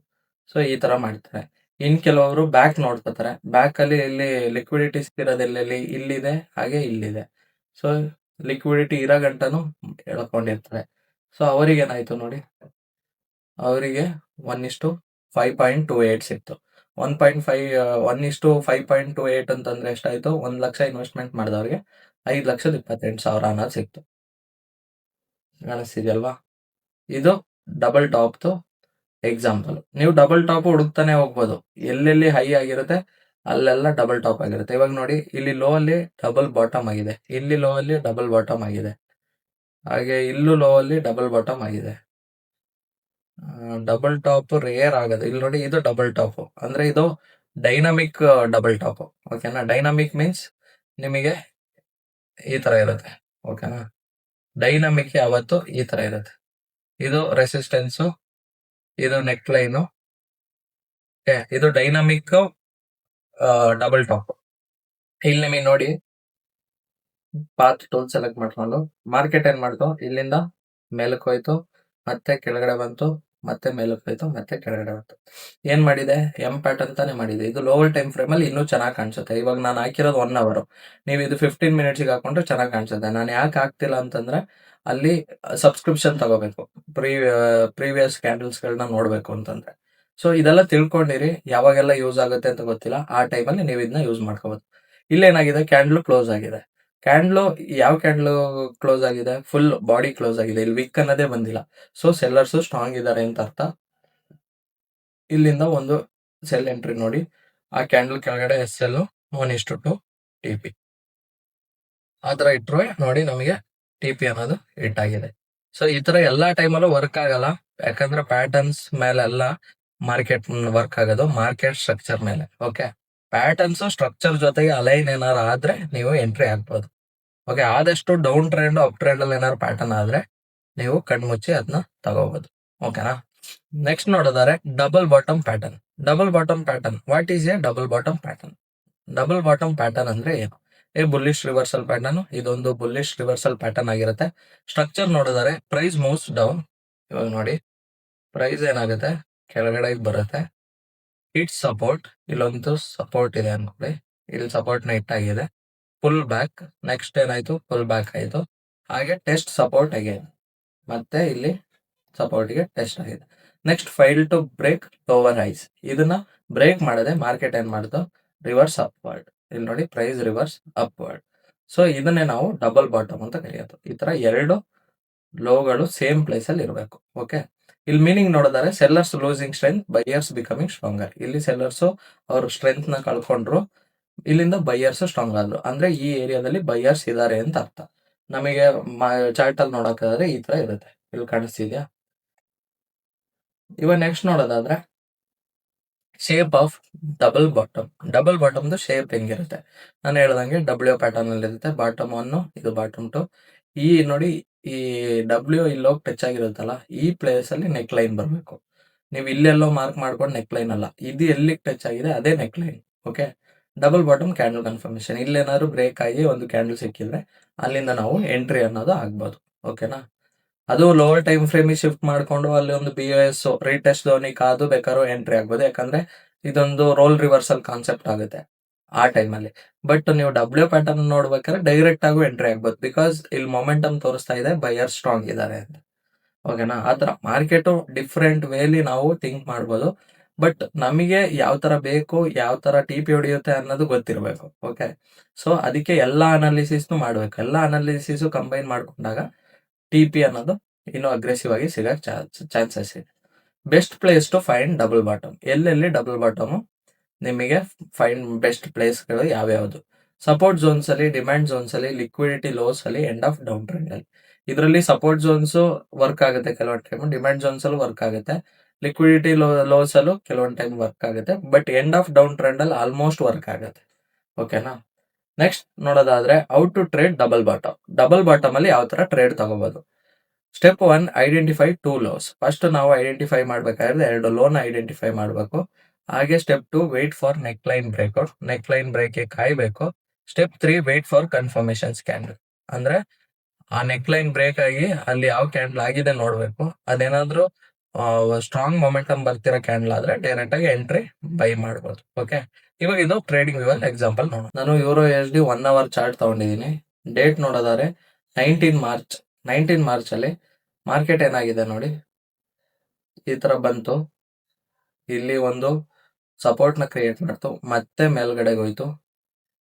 ಸೊ ಈ ತರ ಮಾಡ್ತಾರೆ. ಇನ್ ಕೆಲವೊಬ್ರು ಬ್ಯಾಕ್ ನೋಡ್ಕೋತಾರೆ. ಬ್ಯಾಕ್ ಅಲ್ಲಿ ಇಲ್ಲಿ ಲಿಕ್ವಿಡಿಟಿ ಸಿಕ್ಕಿರೋದು ಎಲ್ಲೆಲ್ಲಿ, ಇಲ್ಲಿದೆ ಹಾಗೆ ಇಲ್ಲಿದೆ. ಸೊ ಲಿಕ್ವಿಡಿಟಿ ಇರೋ ಗಂಟನೂ ಎಳ್ಕೊಂಡಿರ್ತಾರೆ. ಸೊ ಅವರಿಗೇನಾಯ್ತು ನೋಡಿ, ಅವರಿಗೆ 1:5.28 ಸಿಕ್ತು. 1:5.28 ಅಂತಂದ್ರೆ ಎಷ್ಟಾಯ್ತು, 1,00,000 ಇನ್ವೆಸ್ಟ್ಮೆಂಟ್ ಮಾಡಿದವ್ರಿಗೆ 5,28,000 ಅನ್ನೋದು ಸಿಕ್ತು. ಕಾಣಿಸ್ತಿದೆಯಲ್ವಾ? ಇದು ಡಬಲ್ ಟಾಪ್ದು ಎಕ್ಸಾಂಪಲ್. ನೀವು ಡಬಲ್ ಟಾಪ್ ಹುಡುಕ್ತಾನೆ ಹೋಗ್ಬೋದು. ಎಲ್ಲೆಲ್ಲಿ ಹೈ ಆಗಿರುತ್ತೆ ಅಲ್ಲೆಲ್ಲ ಡಬಲ್ ಟಾಪ್ ಆಗಿರುತ್ತೆ. ಇವಾಗ ನೋಡಿ, ಇಲ್ಲಿ ಲೋ ಅಲ್ಲಿ ಡಬಲ್ ಬಾಟಮ್ ಆಗಿದೆ, ಇಲ್ಲಿ ಲೋ ಅಲ್ಲಿ ಡಬಲ್ ಬಾಟಮ್ ಆಗಿದೆ, ಹಾಗೆ ಇಲ್ಲೂ ಲೋ ಅಲ್ಲಿ ಡಬಲ್ ಬಾಟಮ್ ಆಗಿದೆ. ಡಬಲ್ ಟಾಪ್ ರೇರ್ ಆಗೋದು. ಇಲ್ಲಿ ನೋಡಿ, ಇದು ಡಬಲ್ ಟಾಪ್ ಅಂದ್ರೆ ಇದು ಡೈನಮಿಕ್ ಡಬಲ್ ಟಾಪ್. ಓಕೆನಾ? ಡೈನಮಿಕ್ ಮೀನ್ಸ್ ನಿಮಗೆ ಈ ತರ ಇರುತ್ತೆ. ಓಕೆನಾ? ಡೈನಮಿಕ್ ಯಾವತ್ತು ಈ ತರ ಇರುತ್ತೆ. ಇದು ರೆಸಿಸ್ಟೆನ್ಸ್, ಇದು ನೆಕ್ ಲೈನು, ಇದು ಡೈನಮಿಕ್ ಡಬಲ್ ಟಾಪ್. ಇಲ್ಲಿ ನಿಮಗೆ ನೋಡಿ, ಪಾತ್ ಟೂಲ್ ಸೆಲೆಕ್ಟ್ ಮಾಡ್ಕೊಂಡು ಮಾರ್ಕೆಟ್ ಏನ್ ಮಾಡ್ತು, ಇಲ್ಲಿಂದ ಮೇಲಕ್ಕೆ ಹೋಯ್ತು, ಮತ್ತೆ ಕೆಳಗಡೆ ಬಂತು, ಮತ್ತೆ ಮೇಲಕ್ಕೆ ಹೋಯ್ತು, ಮತ್ತೆ ಕೆಳಗಡೆ ಬಂತು. ಏನ್ ಮಾಡಿದೆ, ಎಂ ಪ್ಯಾಟರ್ನ್ ತಾನೇ ಮಾಡಿದೆ. ಇದು ಲೋವರ್ ಟೈಮ್ ಫ್ರೇಮ್ ಅಲ್ಲಿ ಇನ್ನೂ ಚೆನ್ನಾಗಿ ಕಾಣಿಸುತ್ತೆ. ಇವಾಗ ನಾನು ಹಾಕಿರೋದು 1 ಅವರ್, ನೀವು ಇದು 15 ಮಿನಿಟ್ಸ್ಗೆ ಹಾಕೊಂಡ್ರೆ ಚೆನ್ನಾಗಿ ಕಾಣಿಸುತ್ತೆ. ನಾನು ಯಾಕೆ ಹಾಕ್ತಿಲ್ಲ ಅಂತಂದ್ರೆ ಅಲ್ಲಿ ಸಬ್ಸ್ಕ್ರಿಪ್ಷನ್ ತಗೋಬೇಕು, ಪ್ರೀವಿಯಸ್ ಕ್ಯಾಂಡಲ್ಸ್ ಗಳನ್ನ ನೋಡ್ಬೇಕು ಅಂತಂದ್ರೆ. ಸೊ ಇದೆಲ್ಲ ತಿಳ್ಕೊಂಡಿರಿ. ಯಾವಾಗೆಲ್ಲ ಯೂಸ್ ಆಗುತ್ತೆ ಅಂತ ಗೊತ್ತಿಲ್ಲ, ಆ ಟೈಮಲ್ಲಿ ನೀವು ಇದನ್ನ ಯೂಸ್ ಮಾಡ್ಕೋಬಹುದು. ಇಲ್ಲೇನಾಗಿದೆ, ಕ್ಯಾಂಡಲ್ ಕ್ಲೋಸ್ ಆಗಿದೆ. ಕ್ಯಾಂಡ್ಲು ಯಾವ ಕ್ಯಾಂಡ್ಲು ಕ್ಲೋಸ್ ಆಗಿದೆ, ಫುಲ್ ಬಾಡಿ ಕ್ಲೋಸ್ ಆಗಿದೆ. ಇಲ್ಲಿ ವಿಕ್ ಅನ್ನೋದೇ ಬಂದಿಲ್ಲ. ಸೊ ಸೆಲ್ಲರ್ಸ್ ಸ್ಟ್ರಾಂಗ್ ಇದ್ದಾರೆ ಅಂತ ಅರ್ಥ. ಇಲ್ಲಿಂದ ಒಂದು ಸೆಲ್ ಎಂಟ್ರಿ ನೋಡಿ, ಆ ಕ್ಯಾಂಡಲ್ ಕೆಳಗಡೆ SL 1:2 TP ಆ ತರ ಇಟ್ರು ನೋಡಿ, ನಮಗೆ TP ಅನ್ನೋದು ಹಿಟ್ ಆಗಿದೆ. ಸೊ ಈ ತರ ಎಲ್ಲಾ ಟೈಮಲ್ಲೂ ವರ್ಕ್ ಆಗಲ್ಲ, ಯಾಕಂದ್ರೆ ಪ್ಯಾಟರ್ನ್ಸ್ ಮೇಲೆ ಎಲ್ಲ ಮಾರ್ಕೆಟ್ ವರ್ಕ್ ಆಗೋದು, ಮಾರ್ಕೆಟ್ ಸ್ಟ್ರಕ್ಚರ್ ಮೇಲೆ. ಓಕೆ, ಪ್ಯಾಟರ್ನ್ಸ್ ಸ್ಟ್ರಕ್ಚರ್ ಜೊತೆಗೆ ಅಲೈನ್ ಏನಾರು ಆದ್ರೆ ನೀವು ಎಂಟ್ರಿ ಹಾಕ್ಬೋದು. ಓಕೆ, ಆದಷ್ಟು ಡೌನ್ ಟ್ರೆಂಡ್ ಅಪ್ ಟ್ರೆಂಡ್ ಅಲ್ಲಿ ಏನಾದ್ರು ಪ್ಯಾಟರ್ನ್ ಆದ್ರೆ ನೀವು ಕಣ್ಮುಚ್ಚಿ ಅದನ್ನ ತಗೋಬಹುದು. ಓಕೆನಾ? ನೆಕ್ಸ್ಟ್ ನೋಡೋದಾದ್ರೆ double bottom pattern. Double bottom pattern, what is A double bottom pattern? Double bottom pattern ಅಂದ್ರೆ ಏನು? Bullish reversal pattern. ಇದೊಂದು ಬುಲ್ಲಿಶ್ ರಿವರ್ಸಲ್ ಪ್ಯಾಟರ್ನ್ ಆಗಿರುತ್ತೆ. ಸ್ಟ್ರಕ್ಚರ್ ನೋಡಿದರೆ ಪ್ರೈಸ್ ಮೂವ್ಸ್ ಡೌನ್. ಇವಾಗ ನೋಡಿ, ಪ್ರೈಸ್ ಏನಾಗುತ್ತೆ, ಕೆಳಗಡೆ ಬರುತ್ತೆ, ಹಿಟ್ ಸಪೋರ್ಟ್. ಇಲ್ಲೊಂದು ಸಪೋರ್ಟ್ ಇದೆ ಅನ್ಕೊಳ್ಳಿ, ಇಲ್ಲಿ ಸಪೋರ್ಟ್ ನ ಹಿಟ್ ಆಗಿದೆ, ಫುಲ್ ಬ್ಯಾಕ್. ನೆಕ್ಸ್ಟ್ ಏನಾಯ್ತು, ಫುಲ್ ಬ್ಯಾಕ್ ಆಯ್ತು, ಹಾಗೆ ಟೆಸ್ಟ್ ಸಪೋರ್ಟ್ ಅಗೇನ್, ಮತ್ತೆ ಇಲ್ಲಿ ಸಪೋರ್ಟ್ ಗೆ ಟೆಸ್ಟ್ ಆಗಿದೆ. Next fail to break lower highs. ಇದನ್ನ ಬ್ರೇಕ್ ಮಾಡದೆ ಮಾರ್ಕೆಟ್ ಏನ್ ಮಾಡ್ತು, ರಿವರ್ಸ್ ಅಪ್ವರ್ಡ್. ಇಲ್ಲಿ ನೋಡಿ, ಪ್ರೈಸ್ ರಿವರ್ಸ್ ಅಪ್ವರ್ಡ್. ಸೊ ಇದನ್ನೇ ನಾವು ಡಬಲ್ ಬಾಟಮ್ ಅಂತ ಕರೆಯೋದು. ಈ ತರ ಎರಡು ಲೋಗಳು ಸೇಮ್ ಪ್ಲೇಸ್ ಅಲ್ಲಿ ಇರಬೇಕು. ಓಕೆ, ಇಲ್ಲಿ ಮೀನಿಂಗ್ ನೋಡಿದರೆ sellers losing strength, buyers becoming stronger. ಇಲ್ಲಿ ಸೆಲ್ಲರ್ಸ್ ಅವ್ರ ಸ್ಟ್ರೆಂತ್ ನ ಕಳ್ಕೊಂಡ್ರು, ಇಲ್ಲಿಂದ ಬೈಯರ್ಸ್ ಸ್ಟ್ರಾಂಗ್ ಆದ್ರು. ಅಂದ್ರೆ ಈ ಏರಿಯಾದಲ್ಲಿ ಬೈಯರ್ಸ್ ಇದಾರೆ ಅಂತ ಅರ್ಥ. ನಮಗೆ ಚಾರ್ಟ್ ಅಲ್ಲಿ ನೋಡೋಕಾದ್ರೆ ಈ ತರ ಇರುತ್ತೆ. ಇಲ್ಲಿ ಕಾಣಿಸ್ತಿದ್ಯಾ? ಇವಾಗ ನೆಕ್ಸ್ಟ್ ನೋಡೋದಾದ್ರೆ shape of double bottom. Double ಬಾಟಮ್ದು ಶೇಪ್ ಹೆಂಗಿರುತ್ತೆ, ನಾನು ಹೇಳ್ದಂಗೆ ಡಬ್ಲ್ಯೂ ಪ್ಯಾಟರ್ನ್ ಅಲ್ಲಿ ಇರುತ್ತೆ. ಬಾಟಮ್ 1, ಇದು ಬಾಟಮ್ 2. ಈ ನೋಡಿ, ಈ ಡಬ್ಲ್ಯೂ ಇಲ್ಲೋಗಿ ಟಚ್ ಆಗಿರುತ್ತಲ್ಲ, ಈ ಪ್ಲೇಸ್ ಅಲ್ಲಿ ನೆಕ್ ಲೈನ್ ಬರಬೇಕು. ನೀವು ಇಲ್ಲೆಲ್ಲೋ ಮಾರ್ಕ್ ಮಾಡ್ಕೊಂಡು ನೆಕ್ ಲೈನ್ ಅಲ್ಲ, ಇದು ಎಲ್ಲಿಗೆ ಟಚ್ ಆಗಿದೆ ಅದೇ neckline. Okay, double bottom candle confirmation. ಇಲ್ಲೇನಾದ್ರು ಬ್ರೇಕ್ ಆಗಿ ಒಂದು ಕ್ಯಾಂಡಲ್ ಸಿಕ್ಕಿದ್ರೆ ಅಲ್ಲಿಂದ ನಾವು ಎಂಟ್ರಿ ಅನ್ನೋದು ಆಗ್ಬೋದು. ಓಕೆನಾ? ಅದು ಲೋವರ್ ಟೈಮ್ ಫ್ರೇಮ್ ಶಿಫ್ಟ್ ಮಾಡ್ಕೊಂಡು ಅಲ್ಲಿ ಒಂದು BOS ರೀಟೆಸ್ಟ್ ಧೋನಿ ಕಾದು ಬೇಕಾದ್ರೂ ಎಂಟ್ರಿ ಆಗ್ಬೋದು, ಯಾಕಂದ್ರೆ ಇದೊಂದು ರೋಲ್ ರಿವರ್ಸಲ್ ಕಾನ್ಸೆಪ್ಟ್ ಆಗುತ್ತೆ ಆ ಟೈಮಲ್ಲಿ. ಬಟ್ ನೀವು ಡಬ್ಲ್ಯೂ ಪ್ಯಾಟರ್ನ್ ನೋಡ್ಬೇಕಾದ್ರೆ ಡೈರೆಕ್ಟ್ ಆಗೂ ಎಂಟ್ರಿ ಆಗ್ಬೋದು, ಬಿಕಾಸ್ ಇಲ್ಲಿ ಮೊಮೆಂಟಮ್ ತೋರಿಸ್ತಾ ಇದೆ ಬೈಯರ್ ಸ್ಟ್ರಾಂಗ್ ಇದ್ದಾರೆ ಅಂತ. ಓಕೆನಾ? ಆತರ ಮಾರ್ಕೆಟ್ ಡಿಫ್ರೆಂಟ್ ವೇಲಿ ನಾವು ಥಿಂಕ್ ಮಾಡ್ಬೋದು. ಬಟ್ ನಮಗೆ ಯಾವ ತರ ಬೇಕು, ಯಾವ ತರ TP ಹೊಡಿಯುತ್ತೆ ಅನ್ನೋದು ಗೊತ್ತಿರಬೇಕು. ಓಕೆ, ಸೊ ಅದಕ್ಕೆ ಎಲ್ಲಾ ಅನಾಲಿಸಿಸ್ ಮಾಡ್ಬೇಕು. ಎಲ್ಲಾ ಅನಾಲಿಸಿಸ್ ಕಂಬೈನ್ ಮಾಡ್ಕೊಂಡಾಗ TP ಅನ್ನೋದು ಇನ್ನೂ ಅಗ್ರೆಸಿವ್ ಆಗಿ ಸಿಗಕ್ ಚಾನ್ಸಸ್ ಇದೆ. Best place to find double bottom. ಎಲ್ಲೆಲ್ಲಿ ಡಬಲ್ ಬಾಟಮ್ ನಿಮಗೆ ಫೈಂಡ್ ಬೆಸ್ಟ್ ಪ್ಲೇಸ್ಗಳು ಯಾವ್ಯಾವುದು? ಸಪೋರ್ಟ್ ಝೋನ್ಸ್ ಅಲ್ಲಿ, ಡಿಮ್ಯಾಂಡ್ ಝೋನ್ಸ್ ಅಲ್ಲಿ, ಲಿಕ್ವಿಡಿಟಿ ಲೋಸ್ ಅಲ್ಲಿ, ಎಂಡ್ ಆಫ್ ಡೌನ್ ಟ್ರೆಂಡ್ ಅಲ್ಲಿ. ಇದರಲ್ಲಿ ಸಪೋರ್ಟ್ ಝೋನ್ಸ್ ವರ್ಕ್ ಆಗುತ್ತೆ ಕೆಲವೊಂದು ಟೈಮ್, ಡಿಮ್ಯಾಂಡ್ ಝೋನ್ಸ್ ಅಲ್ಲೂ ವರ್ಕ್ ಆಗುತ್ತೆ, ಲಿಕ್ವಿಡಿಟಿ ಲೋಸ್ ಅಲ್ಲೂ ಕೆಲವೊಂದು ಟೈಮ್ ವರ್ಕ್ ಆಗುತ್ತೆ, but end of down trend ಅಲ್ಲಿ ಆಲ್ಮೋಸ್ಟ್ ವರ್ಕ್ ಆಗುತ್ತೆ. ಓಕೆನಾ? ನೆಕ್ಸ್ಟ್ ನೋಡೋದಾದ್ರೆ out to trade double bottom. Double bottom ಅಲ್ಲಿ ಯಾವ ತರ ಟ್ರೇಡ್ ತಗೋಬಹುದು? Step 1 identify 2 lows. ಫಸ್ಟ್ ನಾವು ಐಡೆಂಟಿಫೈ ಮಾಡ್ಬೇಕಾದ್ರೆ 2 ಲೋನ ಐಡೆಂಟಿಫೈ ಮಾಡಬೇಕು. ಹಾಗೆ step 2 wait for neck line breakout. Neckline ಬ್ರೇಕ್ಗೆ ಕಾಯಬೇಕು. Step 3 wait for confirmation candle. ಅಂದ್ರೆ ಆ ನೆಕ್ ಲೈನ್ ಬ್ರೇಕ್ ಆಗಿ ಅಲ್ಲಿ ಯಾವ ಕ್ಯಾಂಡಲ್ ಆಗಿದೆ ನೋಡ್ಬೇಕು. ಅದೇನಾದ್ರೂ ಸ್ಟ್ರಾಂಗ್ ಮೊಮೆಂಟಮ್ ಬರ್ತಿರೋ ಕ್ಯಾಂಡಲ್ ಆದ್ರೆ ಡೈರೆಕ್ಟ್ ಆಗಿ ಎಂಟ್ರಿ ಬೈ ಮಾಡ್ಬೋದು. ಓಕೆ, ಇವಾಗ ಇದು ಟ್ರೇಡಿಂಗ್ ವ್ಯೂ ಅಲ್ಲಿ ಎಕ್ಸಾಂಪಲ್ ನೋಡೋಣ. ನಾನು ಯೂರೋ USD 1 ಅವರ್ ಚಾರ್ಟ್ ತಗೊಂಡಿದ್ದೀನಿ. ಡೇಟ್ ನೋಡೋದಾದ್ರೆ 19 ಮಾರ್ಚ್. 19 ಮಾರ್ಚ್ ಅಲ್ಲಿ ಮಾರ್ಕೆಟ್ ಏನಾಗಿದೆ ನೋಡಿ, ಈ ತರ ಬಂತು. ಇಲ್ಲಿ ಒಂದು ಸಪೋರ್ಟ್ ನ ಕ್ರಿಯೇಟ್ ಮಾಡ್ತು, ಮತ್ತೆ ಮೇಲ್ಗಡೆಗೆ ಹೋಯ್ತು,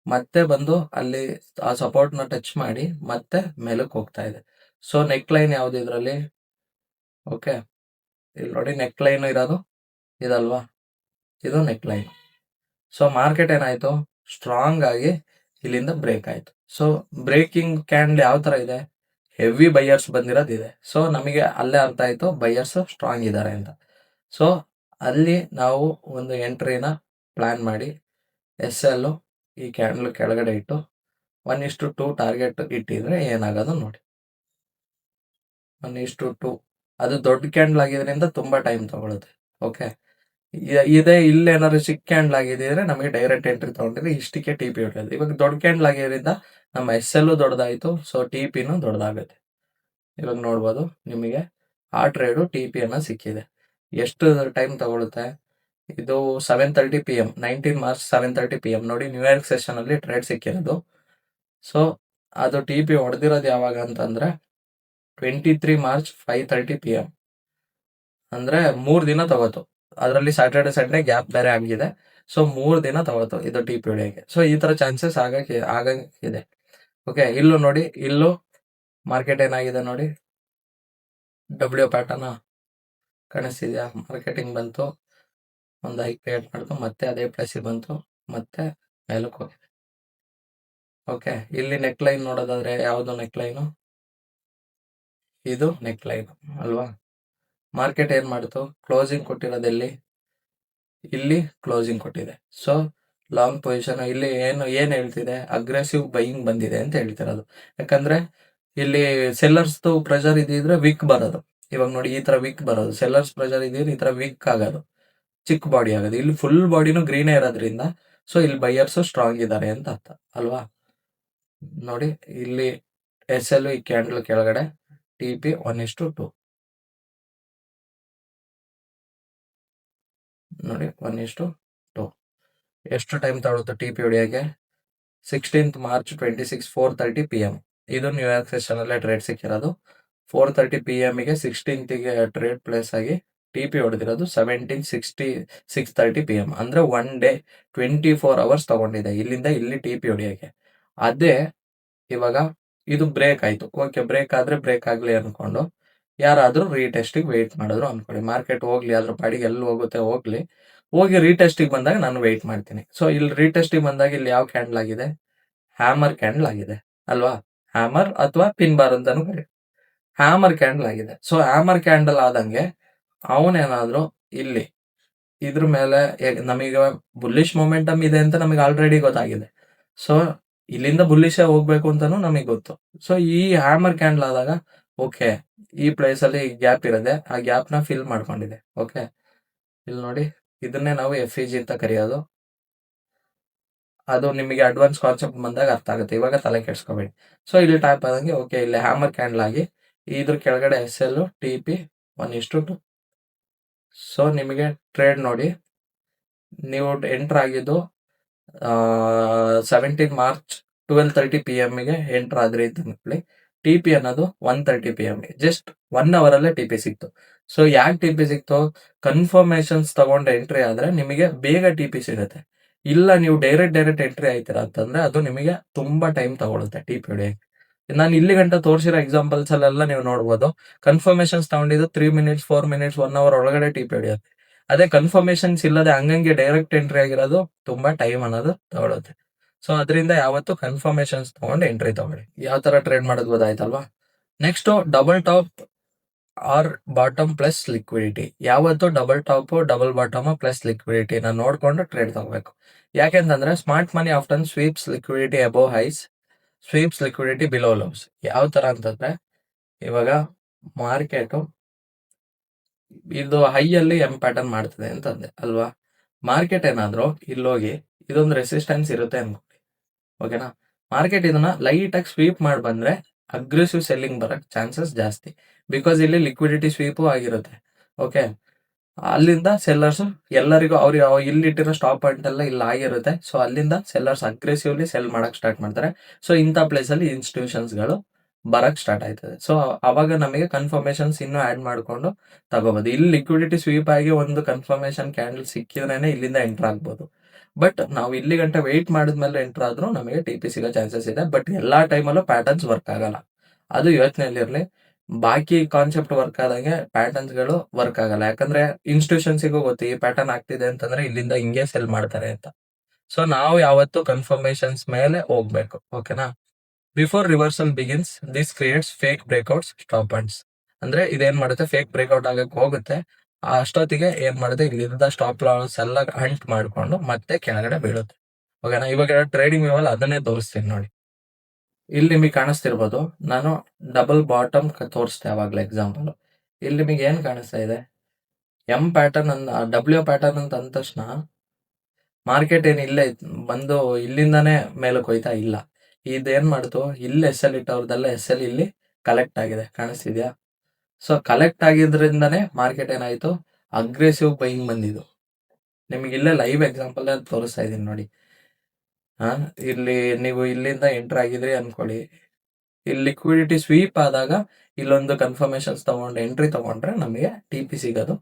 ಮತ್ತೆ ಬಂದು ಅಲ್ಲಿ ಆ ಸಪೋರ್ಟ್ ನ ಟಚ್ ಮಾಡಿ ಮತ್ತೆ ಮೇಲಕ್ಕೆ ಹೋಗ್ತಾ ಇದೆ. ಸೊ ನೆಕ್ ಲೈನ್ ಯಾವ್ದು ಇದ್ರಲ್ಲಿ? ಓಕೆ, ಇಲ್ಲಿ ನೋಡಿ ನೆಕ್ ಲೈನ್ ಇರೋದು ಇದಲ್ವಾ, ಇದು ನೆಕ್ ಲೈನ್. ಸೊ ಮಾರ್ಕೆಟ್ ಏನಾಯ್ತು, ಸ್ಟ್ರಾಂಗ್ ಆಗಿ ಇಲ್ಲಿಂದ ಬ್ರೇಕ್ ಆಯ್ತು. ಸೊ ಬ್ರೇಕಿಂಗ್ ಕ್ಯಾಂಡಲ್ ಯಾವ ತರ ಇದೆ, ಹೆವಿ ಬೈಯರ್ಸ್ ಬಂದಿರೋದಿದೆ. ಸೊ ನಮಗೆ ಅಲ್ಲೇ ಅರ್ಥ ಆಯ್ತು ಬೈಯರ್ಸ್ ಸ್ಟ್ರಾಂಗ್ ಇದ್ದಾರೆ ಅಂತ. ಸೊ ಅಲ್ಲಿ ನಾವು ಒಂದು ಎಂಟ್ರಿನ ಪ್ಲಾನ್ ಮಾಡಿ SL ಈ ಕ್ಯಾಂಡಲ್ ಕೆಳಗಡೆ ಇಟ್ಟು 1:2 ಟಾರ್ಗೆಟ್ ಇಟ್ಟಿದ್ರೆ ಏನಾಗೋದು ನೋಡಿ. 1:2 ಅದು ದೊಡ್ಡ ಕ್ಯಾಂಡಲ್ ಆಗಿದ್ರಿಂದ ತುಂಬಾ ಟೈಮ್ ತಗೊಳುತ್ತೆ. ಓಕೆ, ಇದೇ ಇಲ್ಲಿ ಏನಾದ್ರು ಚಿಕ್ಕ ಕ್ಯಾಂಡಲ್ ಆಗಿದ್ರೆ ನಮಗೆ ಡೈರೆಕ್ಟ್ ಎಂಟ್ರಿ ತಗೊಂಡಿದ್ರೆ ಇಷ್ಟಕ್ಕೆ TP ಹೊಡೆಯೋದು. ಇವಾಗ ದೊಡ್ಡ ಕ್ಯಾಂಡಲ್ ಆಗಿರೋದ್ರಿಂದ ನಮ್ಮ SL ದೊಡ್ಡದಾಯ್ತು, ಸೊ TPನೂ ದೊಡ್ಡದಾಗುತ್ತೆ. ಇವಾಗ ನೋಡ್ಬೋದು ನಿಮಗೆ ಆ ಟ್ರೇಡು TP ಸಿಕ್ಕಿದೆ. ಎಷ್ಟು ಟೈಮ್ ತಗೊಳುತ್ತೆ? ಇದು 7:30 PM, 19 ಮಾರ್ಚ್ 7:30 PM ನೋಡಿ, ನ್ಯೂಯಾರ್ಕ್ ಸೆಷನ್ ಅಲ್ಲಿ ಟ್ರೇಡ್ ಸಿಕ್ಕಿರೋದು. ಸೊ ಅದು TP ಹೊಡೆದಿರೋದು ಯಾವಾಗ ಅಂತಂದ್ರೆ 23 ಮಾರ್ಚ್ 5:30 PM. ಅಂದ್ರೆ 3 ದಿನ ತಗೋತು. ಅದರಲ್ಲಿ ಸ್ಯಾಟರ್ಡೆ ಸಂಡೇ ಗ್ಯಾಪ್ ಬೇರೆ ಆಗಿದೆ. ಸೊ 3 ದಿನ ತಗೋತು ಇದು TP ಹೊಡೆಯಕ್ಕೆ. ಸೊ ಈ ತರ ಚಾನ್ಸಸ್ ಆಗಂಗಿದೆ. ಓಕೆ, ಇಲ್ಲೂ ನೋಡಿ, ಇಲ್ಲೂ ಮಾರ್ಕೆಟ್ ಏನಾಗಿದೆ ನೋಡಿ, W ಪ್ಯಾಟರ್ನ್ ಕಾಣಿಸ್ತಿದ್ಯಾ? ಮಾರ್ಕೆಟಿಂಗ್ ಬಂತು, ಒಂದು ಹೈಕ್ ಕ್ರಿಯೇಟ್ ಮಾಡ್ತು, ಮತ್ತೆ ಅದೇ ಪ್ಲೇಸ್ ಬಂತು, ಮತ್ತೆ ಮೇಲಕ್ಕೆ ಹೋಗಿದೆ. ಓಕೆ, ಇಲ್ಲಿ ನೆಕ್ ಲೈನ್ ನೋಡೋದಾದ್ರೆ ಯಾವ್ದು ನೆಕ್ ಲೈನು? ಇದು ನೆಕ್ ಲೈನ್ ಅಲ್ವಾ? ಮಾರ್ಕೆಟ್ ಏನ್ ಮಾಡ್ತು, ಕ್ಲೋಸಿಂಗ್ ಕೊಟ್ಟಿರೋದೆಲ್ಲಿ? ಇಲ್ಲಿ ಕ್ಲೋಸಿಂಗ್ ಕೊಟ್ಟಿದೆ. ಸೊ ಲಾಂಗ್ ಪೊಸಿಷನ್ ಇಲ್ಲಿ ಏನ್ ಹೇಳ್ತಿದೆ, ಅಗ್ರೆಸಿವ್ ಬೈಯಿಂಗ್ ಬಂದಿದೆ ಅಂತ ಹೇಳ್ತಿರೋದು. ಯಾಕಂದ್ರೆ ಇಲ್ಲಿ ಸೆಲ್ಲರ್ಸ್ ಪ್ರೆಷರ್ ಇದ್ದಿದ್ರೆ ವಿಕ್ ಬರೋದು. ಇವಾಗ ನೋಡಿ ಈ ತರ ವಿಕ್ ಬರೋದು, ಸೆಲ್ಲರ್ಸ್ ಪ್ರೆಷರ್ ಇದ್ದಿದ್ರೆ ಈ ತರ ವಿಕ್ ಆಗೋದು, ಚಿಕ್ಕ ಬಾಡಿ ಆಗೋದು. ಇಲ್ಲಿ ಫುಲ್ ಬಾಡಿನೂ ಗ್ರೀನೇ ಇರೋದ್ರಿಂದ ಸೊ ಇಲ್ಲಿ ಬೈಯರ್ಸ್ ಸ್ಟ್ರಾಂಗ್ ಇದ್ದಾರೆ ಅಂತ ಅರ್ಥ ಅಲ್ವಾ? ನೋಡಿ ಇಲ್ಲಿ SL ಈ ಕ್ಯಾಂಡಲ್ ಕೆಳಗಡೆ, TP 1:2 ನೋಡಿ, 1:2. ಎಷ್ಟು ಟೈಮ್ ತಗೊಳುತ್ತೆ TP ಹೊಡಿಯೋಕೆ? 16th March 26 4:30 PM. ಇದು ನ್ಯೂಯಾರ್ಕ್ ಸೆಷನ್ ಅಲ್ಲೇ ಟ್ರೇಡ್ ಸಿಕ್ಕಿರೋದು. 4:30 PM ಗೆ 16th ಗೆ ಟ್ರೇಡ್ ಪ್ಲೇಸ್ ಆಗಿ TP ಹೊಡೆದಿರೋದು 17:60 6:30 PM. ಅಂದ್ರೆ 1 ಡೇ 24 ಅವರ್ಸ್ ತಗೊಂಡಿದೆ ಇಲ್ಲಿಂದ ಇಲ್ಲಿ TP ಹೊಡಿಯೋಕೆ. ಅದೇ ಇವಾಗ ಇದು ಬ್ರೇಕ್ ಆಯ್ತು. ಓಕೆ, ಬ್ರೇಕ್ ಆದ್ರೆ ಬ್ರೇಕ್ ಆಗ್ಲಿ ಅನ್ಕೊಂಡು ಯಾರಾದ್ರೂ ರೀಟೆಸ್ಟಿಗೆ ವೆಯ್ಟ್ ಮಾಡಿದ್ರು ಅನ್ಕೊಳ್ಳಿ. ಮಾರ್ಕೆಟ್ ಹೋಗ್ಲಿ, ಅದ್ರ ಪಾಡಿಗೆ ಎಲ್ಲಿ ಹೋಗುತ್ತೆ ಹೋಗ್ಲಿ, ಹೋಗಿ ರೀಟೆಸ್ಟಿಗೆ ಬಂದಾಗ ನಾನು ವೆಯ್ಟ್ ಮಾಡ್ತೀನಿ. ಸೊ ಇಲ್ಲಿ ರೀಟೆಸ್ಟಿಗೆ ಬಂದಾಗ ಇಲ್ಲಿ ಯಾವ ಕ್ಯಾಂಡಲ್ ಆಗಿದೆ? ಹ್ಯಾಮರ್ ಕ್ಯಾಂಡಲ್ ಆಗಿದೆ ಅಲ್ವಾ? ಹ್ಯಾಮರ್ ಅಥವಾ ಪಿನ್ ಬಾರ್ ಅಂತಾನು ಕರಿ, ಹ್ಯಾಮರ್ ಕ್ಯಾಂಡಲ್ ಆಗಿದೆ. ಸೊ ಹ್ಯಾಮರ್ ಕ್ಯಾಂಡಲ್ ಆದಂಗೆ ಅವನೇನಾದ್ರೂ ಇಲ್ಲಿ ಇದ್ರ ಮೇಲೆ ನಮಗೆ ಬುಲ್ಲಿಶ್ ಮೊಮೆಂಟಮ್ ಇದೆ ಅಂತ ನಮಗೆ ಆಲ್ರೆಡಿ ಗೊತ್ತಾಗಿದೆ. ಸೊ ಇಲ್ಲಿಂದ ಬುಲ್ಲಿಶೇ ಹೋಗ್ಬೇಕು ಅಂತಾನು ನಮಗೆ ಗೊತ್ತು. ಸೊ ಈ ಹ್ಯಾಮರ್ ಕ್ಯಾಂಡಲ್ ಆದಾಗ ಓಕೆ, ಈ ಪ್ಲೇಸ್ ಅಲ್ಲಿ ಗ್ಯಾಪ್ ಇರದೆ, ಆ ಗ್ಯಾಪ್ ನ ಫಿಲ್ ಮಾಡ್ಕೊಂಡಿದೆ. ಓಕೆ, ಇಲ್ಲಿ ನೋಡಿ, ಇದನ್ನೇ ನಾವು FEG ಅಂತ ಕರೆಯೋದು. ಅದು ನಿಮಗೆ ಅಡ್ವಾನ್ಸ್ ಕಾನ್ಸೆಪ್ಟ್ ಬಂದಾಗ ಅರ್ಥ ಆಗುತ್ತೆ, ಇವಾಗ ತಲೆ ಕೆಡ್ಸ್ಕೋಬೇಡಿ. ಸೊ ಇಲ್ಲಿ ಟೈಪ್ ಆದಂಗೆ ಓಕೆ, ಇಲ್ಲಿ ಹ್ಯಾಮರ್ ಕ್ಯಾಂಡಲ್ ಆಗಿ ಇದ್ರ ಕೆಳಗಡೆ SL TP 1:2. ಸೊ ನಿಮಗೆ ಟ್ರೇಡ್ ನೋಡಿ, ನೀವು ಎಂಟರ್ ಆಗಿದ್ದು 17 ಮಾರ್ಚ್ 12:30 PM ಗೆ ಎಂಟರ್ ಆದ್ರಿ ಅಂತ ಅನ್ಕೊಳ್ಳಿ. TP ಅನ್ನೋದು 1:30 PM ಗೆ, ಜಸ್ಟ್ 1 ಅವರ್ ಅಲ್ಲೇ TP ಸಿಕ್ತು. ಸೊ ಯಾಕೆ TP ಸಿಕ್ತು? ಕನ್ಫರ್ಮೇಶನ್ಸ್ ತಗೊಂಡು ಎಂಟ್ರಿ ಆದ್ರೆ ನಿಮಗೆ ಬೇಗ TP ಸಿಗುತ್ತೆ. ಇಲ್ಲ ನೀವು ಡೈರೆಕ್ಟ್ ಎಂಟ್ರಿ ಆಯ್ತೀರಾ ಅಂತಂದ್ರೆ ಅದು ನಿಮಗೆ ತುಂಬಾ ಟೈಮ್ ತಗೊಳುತ್ತೆ TP ಹೊಡೆಯಕ್ಕೆ. ನಾನು ಇಲ್ಲಿ ಗಂಟ ತೋರಿಸಿರೋ ಎಕ್ಸಾಂಪಲ್ಸ್ ಅಲ್ಲೆಲ್ಲ ನೀವು ನೋಡ್ಬೋದು, ಕನ್ಫರ್ಮೇಶನ್ಸ್ ತಗೊಂಡಿದ್ದು 3 ಮಿನಿಟ್ಸ್ 4 ಮಿನಿಟ್ಸ್ 1 ಅವರ್ ಒಳಗಡೆ TP ಹೊಡೆಯುತ್ತೆ. ಅದೇ ಕನ್ಫರ್ಮೇಶನ್ಸ್ ಇಲ್ಲದೆ ಹಂಗಂಗೆ ಡೈರೆಕ್ಟ್ ಎಂಟ್ರಿ ಆಗಿರೋದು ತುಂಬಾ ಟೈಮ್ ಅನ್ನೋದು ತಗೊಳುತ್ತೆ. ಸೊ ಅದರಿಂದ ಯಾವತ್ತು ಕನ್ಫರ್ಮೇಶನ್ಸ್ ತಗೊಂಡು ಎಂಟ್ರಿ ತಗೊಳ್ಳಿ. ಯಾವ ತರ ಟ್ರೇಡ್ ಮಾಡೋದು ಗೊತ್ತಾಯ್ತಲ್ವಾ? Next double top or bottom plus liquidity. ಯಾವತ್ತು double top double bottom plus liquidity ನಾನು ನೋಡ್ಕೊಂಡು ಟ್ರೇಡ್ ತಗೋಬೇಕು. ಯಾಕೆಂತಂದ್ರೆ smart money often sweeps liquidity above highs, sweeps liquidity below lows. ಯಾವ ತರ ಅಂತಂದ್ರೆ ಇವಾಗ ಮಾರ್ಕೆಟು ಇದು ಹೈ ಅಲ್ಲಿ ಎಂ ಪ್ಯಾಟರ್ನ್ ಮಾಡ್ತದೆ ಅಂತಂದೆ ಅಲ್ವಾ? ಮಾರ್ಕೆಟ್ ಏನಾದ್ರು ಇಲ್ಲೋಗಿ ಇದೊಂದು ರೆಸಿಸ್ಟೆನ್ಸ್ ಇರುತ್ತೆ ಅನ್ಕೊಳ್ಳಿ. ಓಕೆನಾ? ಮಾರ್ಕೆಟ್ ಇದನ್ನ ಲೈಟ್ ಆಗಿ ಸ್ವೀಪ್ ಮಾಡಿ ಬಂದ್ರೆ ಅಗ್ರೆಸಿವ್ ಸೆಲ್ಲಿಂಗ್ ಬರಕ್ ಚಾನ್ಸಸ್ ಜಾಸ್ತಿ. ಬಿಕಾಸ್ ಇಲ್ಲಿ ಲಿಕ್ವಿಡಿಟಿ ಸ್ವೀಪು ಆಗಿರುತ್ತೆ. ಓಕೆ. ಅಲ್ಲಿಂದ ಸೆಲ್ಲರ್ಸ್ ಎಲ್ಲರಿಗೂ ಅವ್ರಿಗೆ ಇಲ್ಲಿಟ್ಟಿರೋ ಸ್ಟಾಪ್ ಪಾಯಿಂಟ್ ಎಲ್ಲ ಇಲ್ಲಿ ಆಗಿರುತ್ತೆ. ಸೊ ಅಲ್ಲಿಂದ ಸೆಲ್ಲರ್ಸ್ ಅಗ್ರೆಸಿವ್ಲಿ ಸೆಲ್ ಮಾಡಕ್ ಸ್ಟಾರ್ಟ್ ಮಾಡ್ತಾರೆ. ಸೊ ಇಂಥ ಪ್ಲೇಸ್ ಅಲ್ಲಿ ಇನ್ಸ್ಟಿಟ್ಯೂಷನ್ಸ್ಗಳು ಬರಕ್ ಸ್ಟಾರ್ಟ್ ಆಯ್ತದೆ. ಸೊ ಅವಾಗ ನಮಗೆ ಕನ್ಫರ್ಮೇಶನ್ಸ್ ಇನ್ನೂ ಆಡ್ ಮಾಡ್ಕೊಂಡು ತಗೋಬಹುದು. ಇಲ್ಲಿ ಲಿಕ್ವಿಡಿಟಿ ಸ್ವೀಪ್ ಆಗಿ ಒಂದು ಕನ್ಫರ್ಮೇಶನ್ ಕ್ಯಾಂಡಲ್ ಸಿಕ್ಕಿದ್ರೇನೆ ಇಲ್ಲಿಂದ ಎಂಟರ್ ಆಗ್ಬೋದು. ಬಟ್ ನಾವು ಇಲ್ಲಿ ಗಂಟೆ ವೆಯ್ಟ್ ಮಾಡಿದ್ಮೇಲೆ ಎಂಟರ್ ಆದ್ರೂ ನಮಗೆ ಟಿ.ಪಿ ಸಿಗೋ ಚಾನ್ಸಸ್ ಇದೆ. ಬಟ್ ಎಲ್ಲಾ ಟೈಮಲ್ಲೂ ಪ್ಯಾಟರ್ನ್ಸ್ ವರ್ಕ್ ಆಗಲ್ಲ. ಅದು ಯೋಚನೆಯಲ್ಲಿರ್ಲಿ. ಬಾಕಿ ಕಾನ್ಸೆಪ್ಟ್ ವರ್ಕ್ ಆದಂಗೆ ಪ್ಯಾಟರ್ನ್ಸ್ಗಳು ವರ್ಕ್ ಆಗಲ್ಲ. ಯಾಕಂದ್ರೆ ಇನ್ಸ್ಟಿಟ್ಯೂಷನ್ಸಿಗೂ ಗೊತ್ತು ಈ ಪ್ಯಾಟರ್ನ್ ಆಗ್ತಿದೆ ಅಂತಂದ್ರೆ ಇಲ್ಲಿಂದ ಹಿಂಗೆ ಸೆಲ್ ಮಾಡ್ತಾರೆ ಅಂತ. ಸೊ ನಾವು ಯಾವತ್ತು ಕನ್ಫರ್ಮೇಶನ್ಸ್ ಮೇಲೆ ಹೋಗ್ಬೇಕು. ಓಕೆನಾ? Before reversal begins this creates fake breakouts stop points. ಅಂದ್ರೆ ಇದೇನ್ ಮಾಡುತ್ತೆ, ಫೇಕ್ ಬ್ರೇಕ್ಔಟ್ ಆಗಕ್ಕೆ ಹೋಗುತ್ತೆ. ಅಷ್ಟೊತ್ತಿಗೆ ಏನ್ ಮಾಡುತ್ತೆ, ಇಲ್ಲಿಂದ ಸ್ಟಾಪ್ ಲಾಸ್ ಎಲ್ಲ ಹಂಟ್ ಮಾಡ್ಕೊಂಡು ಮತ್ತೆ ಕೆಳಗಡೆ ಬೀಳುತ್ತೆ. ಓಕೆನಾ? ಇವಾಗ ಟ್ರೇಡಿಂಗ್ ವ್ಯೂ ಅಲ್ಲಿ ಅದನ್ನೇ ತೋರಿಸ್ತೀನಿ ನೋಡಿ. ಇಲ್ಲಿ ನಿಮಗೆ ಕಾಣಿಸ್ತಿರ್ಬೋದು, ನಾನು ಡಬಲ್ ಬಾಟಮ್ ತೋರಿಸ್ತೆ ಅವಾಗ್ಲೇ ಎಕ್ಸಾಂಪಲ್. ಇಲ್ಲಿ ನಿಮಗೆ ಏನ್ ಕಾಣಿಸ್ತಾ ಇದೆ, ಎಂ ಪ್ಯಾಟರ್ನ್ ಡಬ್ಲ್ಯೂ ಪ್ಯಾಟರ್ನ್ ಅಂತ ಅಂದ ತಕ್ಷಣ ಮಾರ್ಕೆಟ್ ಏನ್ ಇಲ್ಲೇ ಬಂದು ಇಲ್ಲಿಂದಾನೇ ಮೇಲಕ್ಕೆ ಹೋಯ್ತಾ ಇಲ್ಲ. ಇದೇನ್ ಮಾಡ್ತು, ಇಲ್ಲಿ ಎಸ್ ಎಲ್ ಇಟ್ಟವ್ರದೆಲ್ಲ ಎಸ್ ಎಲ್ ಇಲ್ಲಿ ಕಲೆಕ್ಟ್ ಆಗಿದೆ, ಕಾಣಿಸ್ತಿದ್ಯಾ? ಸೊ ಕಲೆಕ್ಟ್ ಆಗಿದ್ರಿಂದಾನೇ ಮಾರ್ಕೆಟ್ ಏನಾಯ್ತು, ಅಗ್ರೆಸಿವ್ ಬೈಯಿಂಗ್ ಬಂದಿದ್ದು. ನಿಮಗೆ ಇಲ್ಲೇ ಲೈವ್ ಎಕ್ಸಾಂಪಲ್ ತೋರಿಸ್ತಾ ಇದೀನಿ ನೋಡಿ. ಇಲ್ಲಿ ನೀವು ಇಲ್ಲಿಂದ ಎಂಟರ್ ಆಗಿದ್ರಿ ಅನ್ಕೊಳ್ಳಿ. ಇಲ್ಲಿ ಲಿಕ್ವಿಡಿಟಿ ಸ್ವೀಪ್ ಆದಾಗ ಇಲ್ಲೊಂದು ಕನ್ಫರ್ಮೇಶನ್ಸ್ ತಗೊಂಡು ಎಂಟ್ರಿ ತಗೊಂಡ್ರೆ ನಮಗೆ ಟಿ.ಪಿ ಸಿಗೋದು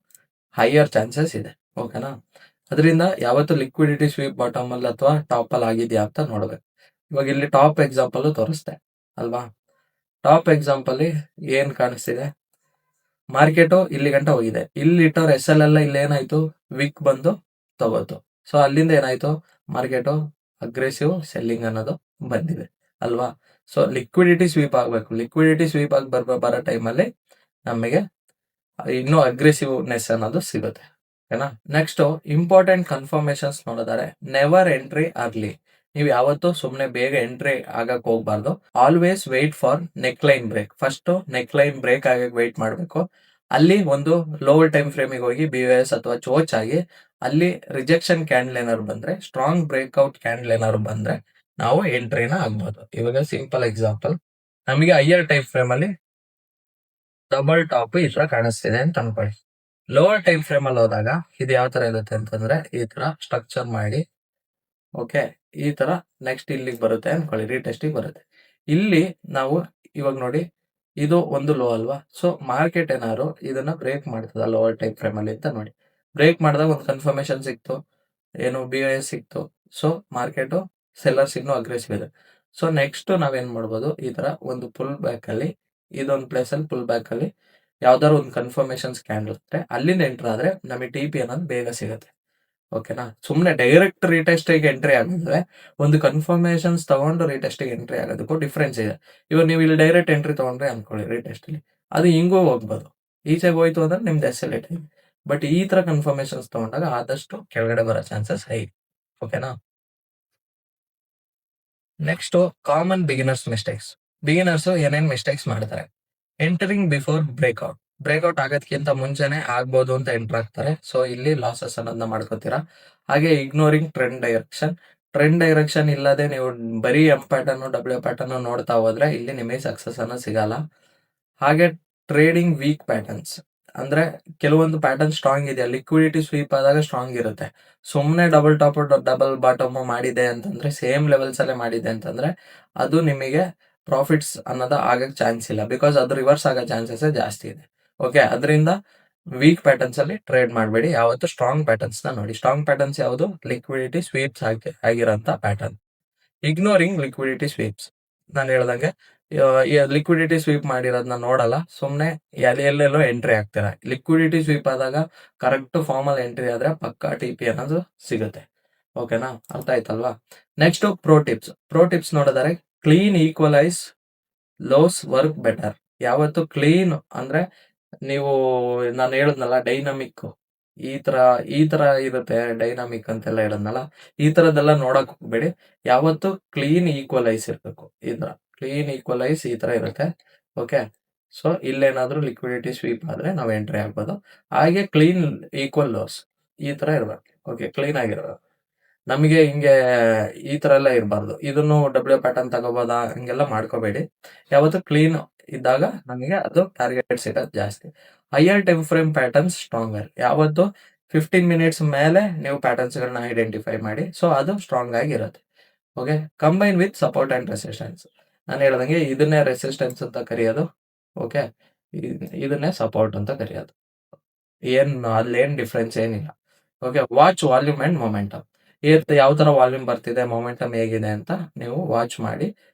ಹೈಯರ್ ಚಾನ್ಸಸ್ ಇದೆ. ಓಕೆನಾ? ಅದರಿಂದ ಯಾವತ್ತು ಲಿಕ್ವಿಡಿಟಿ ಸ್ವೀಪ್ ಬಾಟಮ್ ಅಲ್ಲಿ ಅಥವಾ ಟಾಪ್ ಅಲ್ಲಿ ಆಗಿದ್ಯಾ ಅಂತ ನೋಡ್ಬೇಕು. ಇವಾಗ ಇಲ್ಲಿ ಟಾಪ್ ಎಕ್ಸಾಂಪಲ್ ತೋರಿಸ್ತೆ ಅಲ್ವಾ? ಟಾಪ್ ಎಕ್ಸಾಂಪಲ್ ಏನ್ ಕಾಣಿಸ್ತಿದೆ, ಮಾರ್ಕೆಟ್ ಇಲ್ಲಿ ಗಂಟ ಹೋಗಿದೆ. ಇಲ್ಲಿ ಇಟ್ಟವ್ರ ಎಸ್ ಎಲ್ ಎಲ್ಲ ಇಲ್ಲಿ ಏನಾಯ್ತು, ವಿಕ್ ಬಂದು ತಗೋತು. ಸೊ ಅಲ್ಲಿಂದ ಏನಾಯ್ತು, ಮಾರ್ಕೆಟ್ ಅಗ್ರೆಸಿವ್ ಸೆಲ್ಲಿಂಗ್ ಅನ್ನೋದು ಬಂದಿದೆ ಅಲ್ವಾ? ಸೊ ಲಿಕ್ವಿಡಿಟಿ ಸ್ವೀಪ್ ಆಗ್ಬೇಕು. ಲಿಕ್ವಿಡಿಟಿ ಸ್ವೀಪ್ ಆಗಿ ಬರೋ ಟೈಮಲ್ಲಿ ನಮಗೆ ಇನ್ನೂ ಅಗ್ರೆಸಿವ್ನೆಸ್ ಅನ್ನೋದು ಸಿಗುತ್ತೆ. ಓಕೆನಾ? ನೆಕ್ಸ್ಟ್ ಇಂಪಾರ್ಟೆಂಟ್ ಕನ್ಫರ್ಮೇಶನ್ಸ್ ನೋಡಿದರೆ ನೆವರ್ ಎಂಟ್ರಿ ಅರ್ಲಿ. ನೀವು ಯಾವತ್ತೂ ಸುಮ್ಮನೆ ಬೇಗ ಎಂಟ್ರಿ ಆಗಕ್ ಹೋಗ್ಬಾರ್ದು. Always wait for neck line break. First neck line break ಆಗಕ್ಕೆ ವೇಟ್ ಮಾಡಬೇಕು. ಅಲ್ಲಿ ಒಂದು ಲೋವರ್ ಟೈಮ್ ಫ್ರೇಮಿಗೆ ಹೋಗಿ BOS ಅಥವಾ ಚೋಚ್ ಆಗಿ ಅಲ್ಲಿ ರಿಜೆಕ್ಷನ್ ಕ್ಯಾಂಡಲ್ ಏನಾದ್ರು ಬಂದ್ರೆ, ಸ್ಟ್ರಾಂಗ್ ಬ್ರೇಕ್ಔಟ್ ಕ್ಯಾಂಡಲ್ ಏನಾದ್ರು ಬಂದ್ರೆ ನಾವು ಎಂಟ್ರಿನ ಆಗ್ಬೋದು. ಇವಾಗ ಸಿಂಪಲ್ ಎಕ್ಸಾಂಪಲ್, ನಮಗೆ ಹೈಯರ್ ಟೈಮ್ ಫ್ರೇಮ್ ಅಲ್ಲಿ ಡಬಲ್ ಟಾಪ್ ಈ ತರ ಕಾಣಿಸ್ತಿದೆ ಅಂತ ಅನ್ಕೊಳ್ಳಿ. ಲೋವರ್ ಟೈಮ್ ಫ್ರೇಮ್ ಅಲ್ಲಿ ಹೋದಾಗ ಇದು ಯಾವ ತರ ಇರುತ್ತೆ ಅಂತಂದ್ರೆ ಈ ತರ ಸ್ಟ್ರಕ್ಚರ್ ಮಾಡಿ, ಓಕೆ, ಈ ತರ ನೆಕ್ಸ್ಟ್ ಇಲ್ಲಿಗೆ ಬರುತ್ತೆ ಅನ್ಕೊಳ್ಳಿ, ರೀಟೆಸ್ಟಿಗೆ ಬರುತ್ತೆ. ಇಲ್ಲಿ ನಾವು ಇವಾಗ ನೋಡಿ, ಇದು ಒಂದು ಲೋ ಅಲ್ವಾ? ಸೊ ಮಾರ್ಕೆಟ್ ಏನಾದ್ರು ಇದನ್ನ ಬ್ರೇಕ್ ಮಾಡ್ತದ ಲೋವರ್ ಟೈಮ್ ಫ್ರೇಮ್ ಅಲ್ಲಿ ಅಂತ ನೋಡಿ. ಬ್ರೇಕ್ ಮಾಡಿದಾಗ ಒಂದು ಕನ್ಫರ್ಮೇಶನ್ ಸಿಕ್ತು, ಏನು BOS ಸಿಕ್ತು. ಸೊ ಮಾರ್ಕೆಟ್ ಸೆಲ್ಲರ್ಸ್ ಇನ್ನೂ ಅಗ್ರೆಸಿವ್ ಇದೆ. ಸೊ ನೆಕ್ಸ್ಟ್ ನಾವೇನ್ ಮಾಡ್ಬೋದು, ಈ ತರ ಒಂದು ಪುಲ್ ಬ್ಯಾಕ್ ಅಲ್ಲಿ ಇದೊಂದು ಪ್ಲೇಸ್ ಅಲ್ಲಿ ಪುಲ್ ಬ್ಯಾಕ್ ಅಲ್ಲಿ ಯಾವ್ದಾದ್ರು ಒಂದು ಕನ್ಫರ್ಮೇಶನ್ಸ್ ಕ್ಯಾಂಡಲ್ ಇರುತ್ತೆ, ಅಲ್ಲಿಂದ ಎಂಟರ್ ಆದ್ರೆ ನಮಗೆ ಟಿ.ಪಿ ಅನ್ನೋದು ಬೇಗ ಸಿಗುತ್ತೆ. ಓಕೆನಾ? ಸುಮ್ಮನೆ ಡೈರೆಕ್ಟ್ ರೀಟೆಸ್ಟಿಗೆ ಎಂಟ್ರಿ ಆಗಿದ್ರೆ ಒಂದು ಕನ್ಫರ್ಮೇಶನ್ಸ್ ತಗೊಂಡು ರೀಟೆಸ್ಟಿಗೆ ಎಂಟ್ರಿ ಆಗೋದಕ್ಕೂ ಡಿಫ್ರೆನ್ಸ್ ಇದೆ. ಇವಾಗ ನೀವು ಇಲ್ಲಿ ಡೈರೆಕ್ಟ್ ಎಂಟ್ರಿ ತಗೊಂಡ್ರೆ ಅನ್ಕೊಳ್ಳಿ ರೀಟೆಸ್ಟ್ ಅಲ್ಲಿ, ಅದು ಹಿಂಗೂ ಹೋಗ್ಬೋದು. ಈಚೆಗೆ ಹೋಯ್ತು ಅಂದ್ರೆ ನಿಮ್ದು ಎಸ್ ಎಲ್ ಇಟ್. ಬಟ್ ಈ ತರ ಕನ್ಫರ್ಮೇಶನ್ಸ್ ತಗೊಂಡಾಗ ಆದಷ್ಟು ಕೆಳಗಡೆ ಬರೋ ಚಾನ್ಸಸ್ ಹೈ. ಓಕೆನಾ? Next common beginners mistakes. Beginners ಏನೇನ್ ಮಿಸ್ಟೇಕ್ಸ್ ಮಾಡ್ತಾರೆ, ಎಂಟರಿಂಗ್ ಬಿಫೋರ್ ಬ್ರೇಕ್ಔಟ್. ಬ್ರೇಕ್ಔಟ್ ಆಗೋದಕ್ಕಿಂತ ಮುಂಚೆನೆ ಆಗ್ಬೋದು ಅಂತ ಎಂಟರ್ ಆಗ್ತಾರೆ. ಸೊ ಇಲ್ಲಿ ಲಾಸಸ್ ಅನ್ನೋದನ್ನ ಮಾಡ್ಕೋತೀರಾ. ಹಾಗೆ ignoring trend direction. Trend direction ಇಲ್ಲದೆ ನೀವು ಬರೀ ಎಂ ಪ್ಯಾಟರ್ನ್ ಡಬ್ಲ್ಯೂ ಪ್ಯಾಟರ್ನ್ ನೋಡ್ತಾ ಹೋದ್ರೆ ಇಲ್ಲಿ ನಿಮಗೆ ಸಕ್ಸಸ್ ಅನ್ನೋ ಸಿಗಲ್ಲ. ಹಾಗೆ ಟ್ರೇಡಿಂಗ್ ವೀಕ್ ಪ್ಯಾಟರ್ನ್ಸ್ ಅಂದ್ರೆ ಕೆಲವೊಂದು ಪ್ಯಾಟರ್ನ್ ಸ್ಟ್ರಾಂಗ್ ಇದೆ, ಲಿಕ್ವಿಡಿಟಿ ಸ್ವೀಪ್ ಆದಾಗ ಸ್ಟ್ರಾಂಗ್ ಇರುತ್ತೆ. ಸುಮ್ಮನೆ ಡಬಲ್ ಟಾಪ್ ಡಬಲ್ ಬಾಟಮ್ ಮಾಡಿದೆ ಅಂತಂದ್ರೆ, ಸೇಮ್ ಲೆವೆಲ್ಸ್ ಅಲ್ಲೇ ಮಾಡಿದೆ ಅಂತಂದ್ರೆ ಅದು ನಿಮಗೆ ಪ್ರಾಫಿಟ್ಸ್ ಅನ್ನೋದು ಆಗಕ್ ಚಾನ್ಸ್ ಇಲ್ಲ. ಬಿಕಾಸ್ ಅದು ರಿವರ್ಸ್ ಆಗೋ ಚಾನ್ಸಸ್ ಜಾಸ್ತಿ ಇದೆ. ಓಕೆ, ಅದರಿಂದ ವೀಕ್ ಪ್ಯಾಟರ್ನ್ಸ್ ಅಲ್ಲಿ ಟ್ರೇಡ್ ಮಾಡಬೇಡಿ. ಯಾವತ್ತು ಸ್ಟ್ರಾಂಗ್ ಪ್ಯಾಟರ್ನ್ಸ್ ನ ನೋಡಿ. ಸ್ಟ್ರಾಂಗ್ ಪ್ಯಾಟರ್ನ್ಸ್ ಯಾವುದು, ಲಿಕ್ವಿಡಿಟಿ ಸ್ವೀಪ್ಸ್ ಆಗಿರೋಂಥ ಪ್ಯಾಟರ್ನ್. ಇಗ್ನೋರಿಂಗ್ ಲಿಕ್ವಿಡಿಟಿ ಸ್ವೀಪ್ಸ್, ನಾನು ಹೇಳ್ದಂಗೆ ಲಿಕ್ವಿಡಿಟಿ ಸ್ವೀಪ್ ಮಾಡಿರೋದನ್ನ ನೋಡಲ್ಲ, ಸುಮ್ಮನೆ ಎಲ್ಲೆಲ್ಲೋ ಎಂಟ್ರಿ ಆಗ್ತೀರಾ. ಲಿಕ್ವಿಡಿಟಿ ಸ್ವೀಪ್ ಆದಾಗ ಕರೆಕ್ಟ್ ಫಾರ್ಮ್ ಅಲ್ಲಿ ಎಂಟ್ರಿ ಆದ್ರೆ ಪಕ್ಕಾ ಟಿ.ಪಿ ಅನ್ನೋದು ಸಿಗುತ್ತೆ. ಓಕೆನಾ? ಅರ್ಥ ಆಯ್ತಲ್ವಾ? ನೆಕ್ಸ್ಟ್ ಪ್ರೋ ಟಿಪ್ಸ್ ನೋಡಿದರೆ ಕ್ಲೀನ್ ಈಕ್ವಲೈಸ್ ಲೋಸ್ ವರ್ಕ್ ಬೆಟರ್. ಯಾವತ್ತು ಕ್ಲೀನ್ ಅಂದ್ರೆ ನೀವು, ನಾನು ಹೇಳದ್ನಲ್ಲ ಡೈನಮಿಕ್, ಈ ತರ ಇರುತ್ತೆ ಡೈನಾಮಿಕ್ ಅಂತೆಲ್ಲ ಹೇಳದ್ನಲ್ಲ, ಈ ತರದೆಲ್ಲ ನೋಡಕ್ ಹೋಗ್ಬೇಡಿ. ಯಾವತ್ತು ಕ್ಲೀನ್ ಈಕ್ವಲೈಸ್ ಇರ್ಬೇಕು. ಈ ತರ ಕ್ಲೀನ್ ಈಕ್ವಲೈಸ್ ಈ ತರ ಇರುತ್ತೆ. ಓಕೆ, ಸೊ ಇಲ್ಲೇನಾದ್ರೂ ಲಿಕ್ವಿಡಿಟಿ ಸ್ವೀಪ್ ಆದ್ರೆ ನಾವು ಎಂಟ್ರಿ ಆಗ್ಬೋದು. ಹಾಗೆ ಕ್ಲೀನ್ ಈಕ್ವಲ್ ಲೋಸ್ ಈ ತರ ಇರ್ಬೇಕು. ಓಕೆ, ಕ್ಲೀನ್ ಆಗಿರ್ಬೇಕು. ನಮಗೆ ಹಿಂಗೆ ಈ ತರ ಎಲ್ಲ ಇರಬಾರ್ದು. ಇದನ್ನು ಡಬ್ಲ್ಯೂ ಪ್ಯಾಟರ್ನ್ ತಗೋಬೋದಾ ಹಂಗೆಲ್ಲ ಮಾಡ್ಕೋಬೇಡಿ. ಯಾವತ್ತು ಕ್ಲೀನ್ ಇದ್ದಾಗ ನಮಗೆ ಅದು ಟಾರ್ಗೆಟ್ ಸಿಗೋದು ಜಾಸ್ತಿ. Higher time frame patterns stronger. ಯಾವತ್ತು 15 ಮಿನಿಟ್ಸ್ ಮೇಲೆ ನೀವು ಪ್ಯಾಟರ್ನ್ಸ್ಗಳನ್ನ ಐಡೆಂಟಿಫೈ ಮಾಡಿ. ಸೊ ಅದು ಸ್ಟ್ರಾಂಗ್ ಆಗಿರುತ್ತೆ. Okay, combine with support and resistance. ನಾನು ಹೇಳ್ದಂಗೆ ಇದನ್ನೇ ರೆಸಿಸ್ಟೆನ್ಸ್ ಅಂತ ಕರೆಯೋದು. ಓಕೆ, ಇದನ್ನೇ ಸಪೋರ್ಟ್ ಅಂತ ಕರೆಯೋದು. ಅಲ್ಲೇನ್ ಡಿಫ್ರೆನ್ಸ್ ಏನಿಲ್ಲ. Okay, watch volume and momentum. ಯಾವ ತರ ವಾಲ್ಯೂಮ್ ಬರ್ತಿದೆ, ಮೊಮೆಂಟಮ್ ಹೇಗಿದೆ ಅಂತ ನೀವು ವಾಚ್ ಮಾಡಿ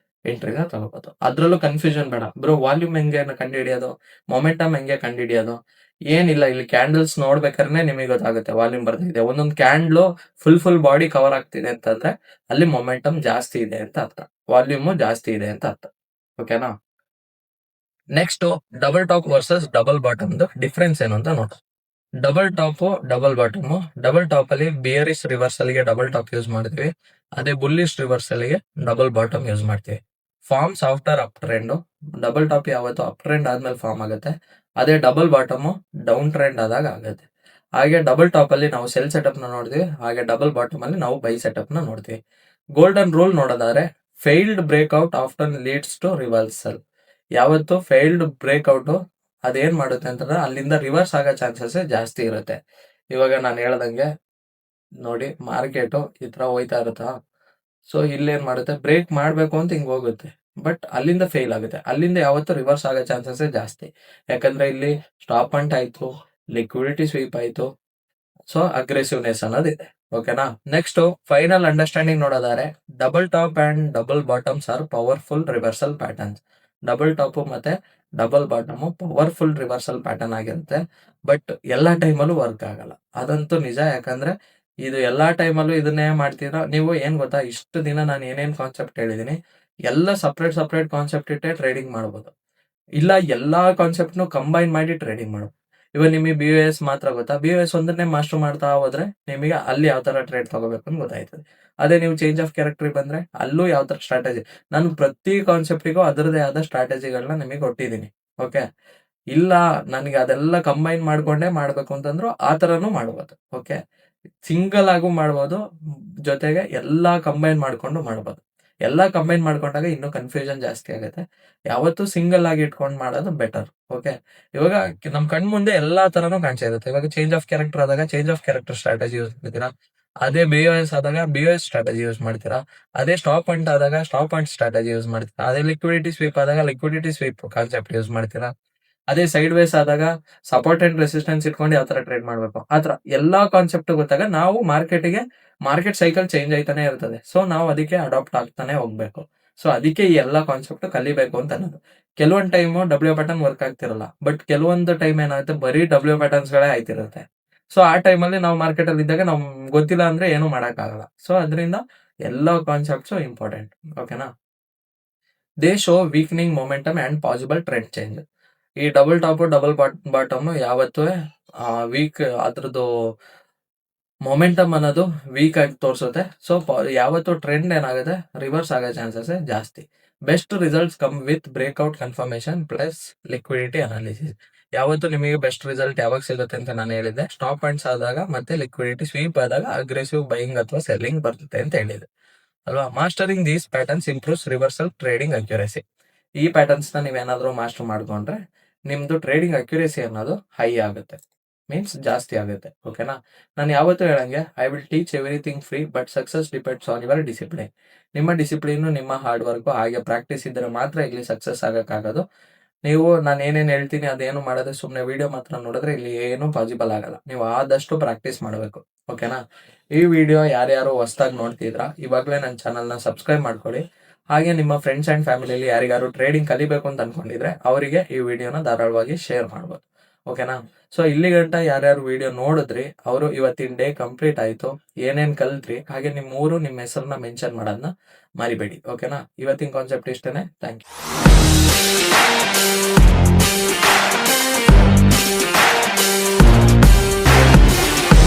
ಎಂಟ್ರಿನ ತಗೋಬಹುದು. ಅದ್ರಲ್ಲೂ ಕನ್ಫ್ಯೂಷನ್ ಬೇಡ. ಬ್ರೋ ವಾಲ್ಯೂಮ್ ಹೆಂಗೆ ಕಂಡುಹಿಡಿಯೋದು, ಮೊಮೆಂಟಮ್ ಹೆಂಗೆ ಕಂಡುಹಿಡಿಯೋದು? ಏನಿಲ್ಲ, ಇಲ್ಲಿ ಕ್ಯಾಂಡಲ್ಸ್ ನೋಡ್ಬೇಕಾದ್ರೆ ನಿಮಗೆ ಗೊತ್ತಾಗುತ್ತೆ ವಾಲ್ಯೂಮ್ ಬರ್ತಿದೆ. ಒಂದೊಂದು ಕ್ಯಾಂಡ್ಲು ಫುಲ್ ಬಾಡಿ ಕವರ್ ಆಗ್ತಿದೆ ಅಂತಂದ್ರೆ ಅಲ್ಲಿ ಮೊಮೆಂಟಮ್ ಜಾಸ್ತಿ ಇದೆ ಅಂತ ಅರ್ಥ, ವಾಲ್ಯೂಮ್ ಜಾಸ್ತಿ ಇದೆ ಅಂತ ಅರ್ಥ. ಓಕೆನಾ? Next double top versus double bottom difference ಏನು ಅಂತ ನೋಡೋಣ. Double top double bottom. Double top ಅಲ್ಲಿ ಬಿಯರಿಶ್ ರಿವರ್ಸಲ್ ಗೆ ಡಬಲ್ ಟಾಪ್ ಯೂಸ್ ಮಾಡ್ತೀವಿ. ಅದೇ ಬುಲ್ಲಿಶ್ ರಿವರ್ಸಲ್ ಗೆ ಡಬಲ್ ಬಾಟಮ್ ಯೂಸ್ ಮಾಡ್ತೀವಿ. Forms after up trend. Double top ಯಾವತ್ತು ಅಪ್ ಟ್ರೆಂಡ್ ಆದ್ಮೇಲೆ ಫಾರ್ಮ್ ಆಗುತ್ತೆ. ಅದೇ ಡಬಲ್ ಬಾಟಮ್ ಡೌನ್ ಟ್ರೆಂಡ್ ಆದಾಗ ಆಗುತ್ತೆ. ಹಾಗೆ ಡಬಲ್ ಟಾಪ್ ಅಲ್ಲಿ ನಾವು ಸೆಲ್ ಸೆಟಪ್ ನ ನೋಡ್ತೀವಿ. ಹಾಗೆ ಡಬಲ್ ಬಾಟಮ್ ಅಲ್ಲಿ ನಾವು ಬೈ ಸೆಟಪ್ ನ ನೋಡ್ತೀವಿ. ಗೋಲ್ಡನ್ ರೂಲ್ ನೋಡೋದಾದ್ರೆ failed breakout after leads to reversal. ಯಾವತ್ತು ಫೇಲ್ಡ್ ಬ್ರೇಕ್ಔಟ್ ಅದೇನ್ ಮಾಡುತ್ತೆ ಅಂತಂದ್ರೆ ಅಲ್ಲಿಂದ ರಿವರ್ಸ್ ಆಗೋ ಚಾನ್ಸಸ್ ಜಾಸ್ತಿ ಇರುತ್ತೆ. ಇವಾಗ ನಾನು ಹೇಳ್ದಂಗೆ ನೋಡಿ, ಮಾರ್ಕೆಟ್ ಈ ತರ ಹೋಯ್ತಾ ಇರುತ್ತಾ. ಸೊ ಇಲ್ಲೇನ್ ಮಾಡುತ್ತೆ, ಬ್ರೇಕ್ ಮಾಡ್ಬೇಕು ಅಂತ ಹಿಂಗ್ ಹೋಗುತ್ತೆ, ಬಟ್ ಅಲ್ಲಿಂದ ಫೇಲ್ ಆಗುತ್ತೆ. ಅಲ್ಲಿಂದ ಯಾವತ್ತು ರಿವರ್ಸ್ ಆಗೋ ಚಾನ್ಸಸ್ ಜಾಸ್ತಿ. ಯಾಕಂದ್ರೆ ಇಲ್ಲಿ ಸ್ಟಾಪ್ ಅಂಟ್ ಆಯ್ತು, ಲಿಕ್ವಿಡಿಟಿ ಸ್ವೀಪ್ ಆಯ್ತು. ಸೊ ಅಗ್ರೆಸಿವ್ನೆಸ್ ಅನ್ನೋದಿದೆ. ಓಕೆನಾ? ನೆಕ್ಸ್ಟ್ ಫೈನಲ್ ಅಂಡರ್ಸ್ಟ್ಯಾಂಡಿಂಗ್ ನೋಡೋದಾದ್ರೆ double top and double bottoms are powerful reversal patterns. Double top ಮತ್ತೆ double bottom powerful reversal pattern ಆಗಿರುತ್ತೆ. ಬಟ್ ಎಲ್ಲಾ ಟೈಮಲ್ಲೂ ವರ್ಕ್ ಆಗಲ್ಲ, ಅದಂತೂ ನಿಜ. ಯಾಕಂದ್ರೆ ಇದು ಎಲ್ಲಾ ಟೈಮಲ್ಲೂ ಇದನ್ನೇ ಮಾಡ್ತೀರಾ ನೀವು. ಏನ್ ಗೊತ್ತಾ, ಇಷ್ಟು ದಿನ ನಾನು ಏನೇನ್ ಕಾನ್ಸೆಪ್ಟ್ ಹೇಳಿದೀನಿ ಎಲ್ಲ ಸಪ್ರೇಟ್ ಕಾನ್ಸೆಪ್ಟ್ ಇಟ್ಟೆ ಟ್ರೇಡಿಂಗ್ ಮಾಡ್ಬೋದು. ಇಲ್ಲ ಎಲ್ಲಾ ಕಾನ್ಸೆಪ್ಟ್ನು ಕಂಬೈನ್ ಮಾಡಿ ಟ್ರೇಡಿಂಗ್ ಮಾಡು. ಇವಾಗ ನಿಮಗೆ BOS ಮಾತ್ರ ಗೊತ್ತಾ, BOS ಒಂದನ್ನೇ ಮಾಸ್ಟರ್ ಮಾಡ್ತಾ ಹೋದ್ರೆ ನಿಮಗೆ ಅಲ್ಲಿ ಯಾವ ತರ ಟ್ರೇಡ್ ತಗೋಬೇಕು ಅಂತ ಗೊತ್ತಾಯ್ತದೆ. ಅದೇ ನೀವು ಚೇಂಜ್ ಆಫ್ ಕ್ಯಾರೆಕ್ಟರ್ ಬಂದ್ರೆ ಅಲ್ಲೂ ಯಾವ ತರ ಸ್ಟ್ರಾಟಜಿ, ನಾನು ಪ್ರತಿ ಕಾನ್ಸೆಪ್ಟಿಗೂ ಅದರದೇ ಆದ ಸ್ಟ್ರಾಟಜಿಗಳನ್ನ ನಿಮಗೆ ಕೊಟ್ಟಿದ್ದೀನಿ. ಓಕೆ, ಇಲ್ಲ ನನಗೆ ಅದೆಲ್ಲ ಕಂಬೈನ್ ಮಾಡ್ಕೊಂಡೇ ಮಾಡ್ಬೇಕು ಅಂತಂದ್ರು ಆ ತರನು ಮಾಡ್ಬೋದು. ಓಕೆ, ಸಿಂಗಲ್ ಆಗು ಮಾಡ್ಬೋದು, ಜೊತೆಗೆ ಎಲ್ಲಾ ಕಂಬೈನ್ ಮಾಡ್ಕೊಂಡು ಮಾಡ್ಬೋದು. ಎಲ್ಲಾ ಕಂಬೈನ್ ಮಾಡ್ಕೊಂಡಾಗ ಇನ್ನೂ ಕನ್ಫ್ಯೂಷನ್ ಜಾಸ್ತಿ ಆಗುತ್ತೆ. ಯಾವತ್ತು ಸಿಂಗಲ್ ಆಗಿ ಇಟ್ಕೊಂಡು ಮಾಡೋದು ಬೆಟರ್. ಓಕೆ, ಇವಾಗ ನಮ್ ಕಣ್ ಮುಂದೆ ಎಲ್ಲಾ ತರನು ಕಾಣಿಸ್ತಾ ಇರುತ್ತೆ. ಇವಾಗ ಚೇಂಜ್ ಆಫ್ ಕ್ಯಾರೆಕ್ಟರ್ ಆದಾಗ change of character strategy use ಮಾಡ್ತೀರಾ. ಅದೇ BOS ಆದಾಗ BOS ಸ್ಟ್ರಾಟಜಿ ಯೂಸ್ ಮಾಡ್ತೀರಾ. ಅದೇ ಸ್ಟಾಪ್ ಅಂಟ್ ಆದಾಗ ಸ್ಟಾಪ್ ಅಂಟ್ ಸ್ಟ್ರಾಟಜಿ ಯೂಸ್ ಮಾಡ್ತೀರಾ. ಅದೇ ಲಿಕ್ವಿಡಿಟಿ ಸ್ವೀಪ್ ಆದಾಗ ಲಿಕ್ವಿಡಿಟಿ ಸ್ವೀಪ್ ಕಾನ್ಸೆಪ್ಟ್ ಯೂಸ್ ಮಾಡ್ತೀರಾ. ಅದೇ ಸೈಡ್ ವೇಸ್ ಆದಾಗ ಸಪೋರ್ಟ್ ಅಂಡ್ ರೆಸಿಸ್ಟೆನ್ಸ್ ಇಟ್ಕೊಂಡು ಯಾವ ತರ ಟ್ರೇಡ್ ಮಾಡ್ಬೇಕು, ಆತರ ಎಲ್ಲಾ ಕಾನ್ಸೆಪ್ಟ್ ಗೊತ್ತಾಗ ನಾವು ಮಾರ್ಕೆಟ್ ಸೈಕಲ್ ಚೇಂಜ್ ಆಯ್ತಾನೆ ಇರ್ತದೆ. ಸೊ ನಾವು ಅದಕ್ಕೆ ಅಡಾಪ್ಟ್ ಆಗ್ತಾನೆ ಹೋಗ್ಬೇಕು. ಸೊ ಅದಕ್ಕೆ ಈ ಎಲ್ಲಾ ಕಾನ್ಸೆಪ್ಟ್ ಕಲಿಬೇಕು ಅಂತ ಅನ್ನೋದು. ಕೆಲವೊಂದ್ ಟೈಮ್ ಡಬ್ಲ್ಯೂ ಪ್ಯಾಟರ್ನ್ ವರ್ಕ್ ಆಗ್ತಿರಲ್ಲ, ಬಟ್ ಕೆಲವೊಂದು ಟೈಮ್ ಏನಾಗುತ್ತೆ ಬರೀ ಡಬ್ಲ್ಯೂ ಪ್ಯಾಟರ್ನ್ಸ್ ಗಳೇ ಆಯ್ತಿರುತ್ತೆ. ಸೊ ಆ ಟೈಮಲ್ಲಿ ನಾವು ಮಾರ್ಕೆಟ್ ಅಲ್ಲಿ ಇದ್ದಾಗ ನಮ್ ಗೊತ್ತಿಲ್ಲ ಅಂದ್ರೆ ಏನು ಮಾಡಕ್ ಆಗಲ್ಲ. ಸೊ ಅದರಿಂದ ಎಲ್ಲಾ ಕಾನ್ಸೆಪ್ಟ್ಸ್ ಇಂಪಾರ್ಟೆಂಟ್. ಓಕೆನಾ? They show weakening momentum and possible trend change. ಈ ಡಬಲ್ ಟಾಪ್ ಡಬಲ್ ಬಾಟಮ್ ಯಾವತ್ತೂ ವೀಕ್ ಅದ್ರದ್ದು ಮೊಮೆಂಟಮ್ ಅನ್ನೋದು ವೀಕ್ ಆಗಿ ತೋರಿಸುತ್ತೆ. ಸೊ ಯಾವತ್ತು ಟ್ರೆಂಡ್ ಏನಾಗುತ್ತೆ ರಿವರ್ಸ್ ಆಗೋ ಚಾನ್ಸಸ್ ಜಾಸ್ತಿ. Best results come with breakout confirmation plus liquidity analysis. ಯಾವತ್ತು ನಿಮಗೆ ಬೆಸ್ಟ್ ರಿಸಲ್ಟ್ ಯಾವಾಗ ಸಿಗುತ್ತೆ ಅಂತ ನಾನು ಹೇಳಿದ್ದೆ, ಸ್ಟಾಪ್ ಪಾಯಿಂಟ್ಸ್ ಆದಾಗ ಮತ್ತೆ ಲಿಕ್ವಿಡಿಟಿ ಸ್ವೀಪ್ ಆದಾಗ ಅಗ್ರೆಸಿವ್ ಬೈಯಿಂಗ್ ಅಥವಾ ಸೆಲ್ಲಿಂಗ್ ಬರುತ್ತೆ ಅಂತ ಹೇಳಿದೆ ಅಲ್ವಾ. Mastering these patterns improves reversal trading accuracy. ಈ ಪ್ಯಾಟರ್ನ್ಸ್ ನ ನೀವೇನಾದ್ರೂ ಮಾಸ್ಟರ್ ಮಾಡ್ಕೊಂಡ್ರೆ ನಿಮ್ದು ಟ್ರೇಡಿಂಗ್ ಅಕ್ಯುರೇಸಿ ಅನ್ನೋದು ಹೈ ಆಗುತ್ತೆ, ಮೀನ್ಸ್ ಜಾಸ್ತಿ ಆಗುತ್ತೆ. ಓಕೆನಾ? ನಾನು ಯಾವತ್ತೂ ಹೇಳಂಗೆ I will teach everything free but success depends on your discipline. ನಿಮ್ಮ ಡಿಸಿಪ್ಲಿನ್, ನಿಮ್ಮ ಹಾರ್ಡ್ ವರ್ಕ್ ಹಾಗೆ ಪ್ರಾಕ್ಟೀಸ್ ಇದ್ರೆ ಮಾತ್ರ ಇಲ್ಲಿ ಸಕ್ಸಸ್ ಆಗಕ್ಕಾಗೋದು. ನೀವು ನಾನು ಏನೇನು ಹೇಳ್ತೀನಿ ಅದೇನು ಮಾಡೋದು ಸುಮ್ಮನೆ ವಿಡಿಯೋ ಮಾತ್ರ ನೋಡಿದ್ರೆ ಇಲ್ಲಿ ಏನು ಪಾಸಿಬಲ್ ಆಗಲ್ಲ. ನೀವು ಆದಷ್ಟು ಪ್ರಾಕ್ಟೀಸ್ ಮಾಡಬೇಕು. ಓಕೆನಾ? ಈ ವಿಡಿಯೋ ಯಾರ್ಯಾರು ಹೊಸದಾಗಿ ನೋಡ್ತಿದ್ರಾ ಇವಾಗಲೇ ನನ್ನ ಚಾನಲ್ನ ಸಬ್ಸ್ಕ್ರೈಬ್ ಮಾಡ್ಕೊಳ್ಳಿ. ಹಾಗೆ ನಿಮ್ಮ ಫ್ರೆಂಡ್ಸ್ ಅಂಡ್ ಫ್ಯಾಮಿಲಿಯಲ್ಲಿ ಯಾರಿಗಾರು ಟ್ರೇಡಿಂಗ್ ಕಲಿಬೇಕು ಅಂತ ಅನ್ಕೊಂಡಿದ್ರೆ ಅವರಿಗೆ ಈ ವಿಡಿಯೋನ ಧಾರಾಳವಾಗಿ ಶೇರ್ ಮಾಡ್ಬೋದು. ಓಕೆನಾ? ಸೊ ಇಲ್ಲಿ ಗಂಟ ಯಾರ್ಯಾರು ವಿಡಿಯೋ ನೋಡಿದ್ರಿ ಅವರು ಇವತ್ತಿನ ಡೇ ಕಂಪ್ಲೀಟ್ ಆಯ್ತು, ಏನೇನ್ ಕಲ್ತ್ರಿ, ಹಾಗೆ ನಿಮ್ಮ ಊರು ನಿಮ್ಮ ಹೆಸರನ್ನ ಮೆನ್ಷನ್ ಮಾಡೋದನ್ನ ಮರಿಬೇಡಿ. ಓಕೆನಾ? ಇವತ್ತಿನ ಕಾನ್ಸೆಪ್ಟ್ ಇಷ್ಟೇನೆ. Thank you.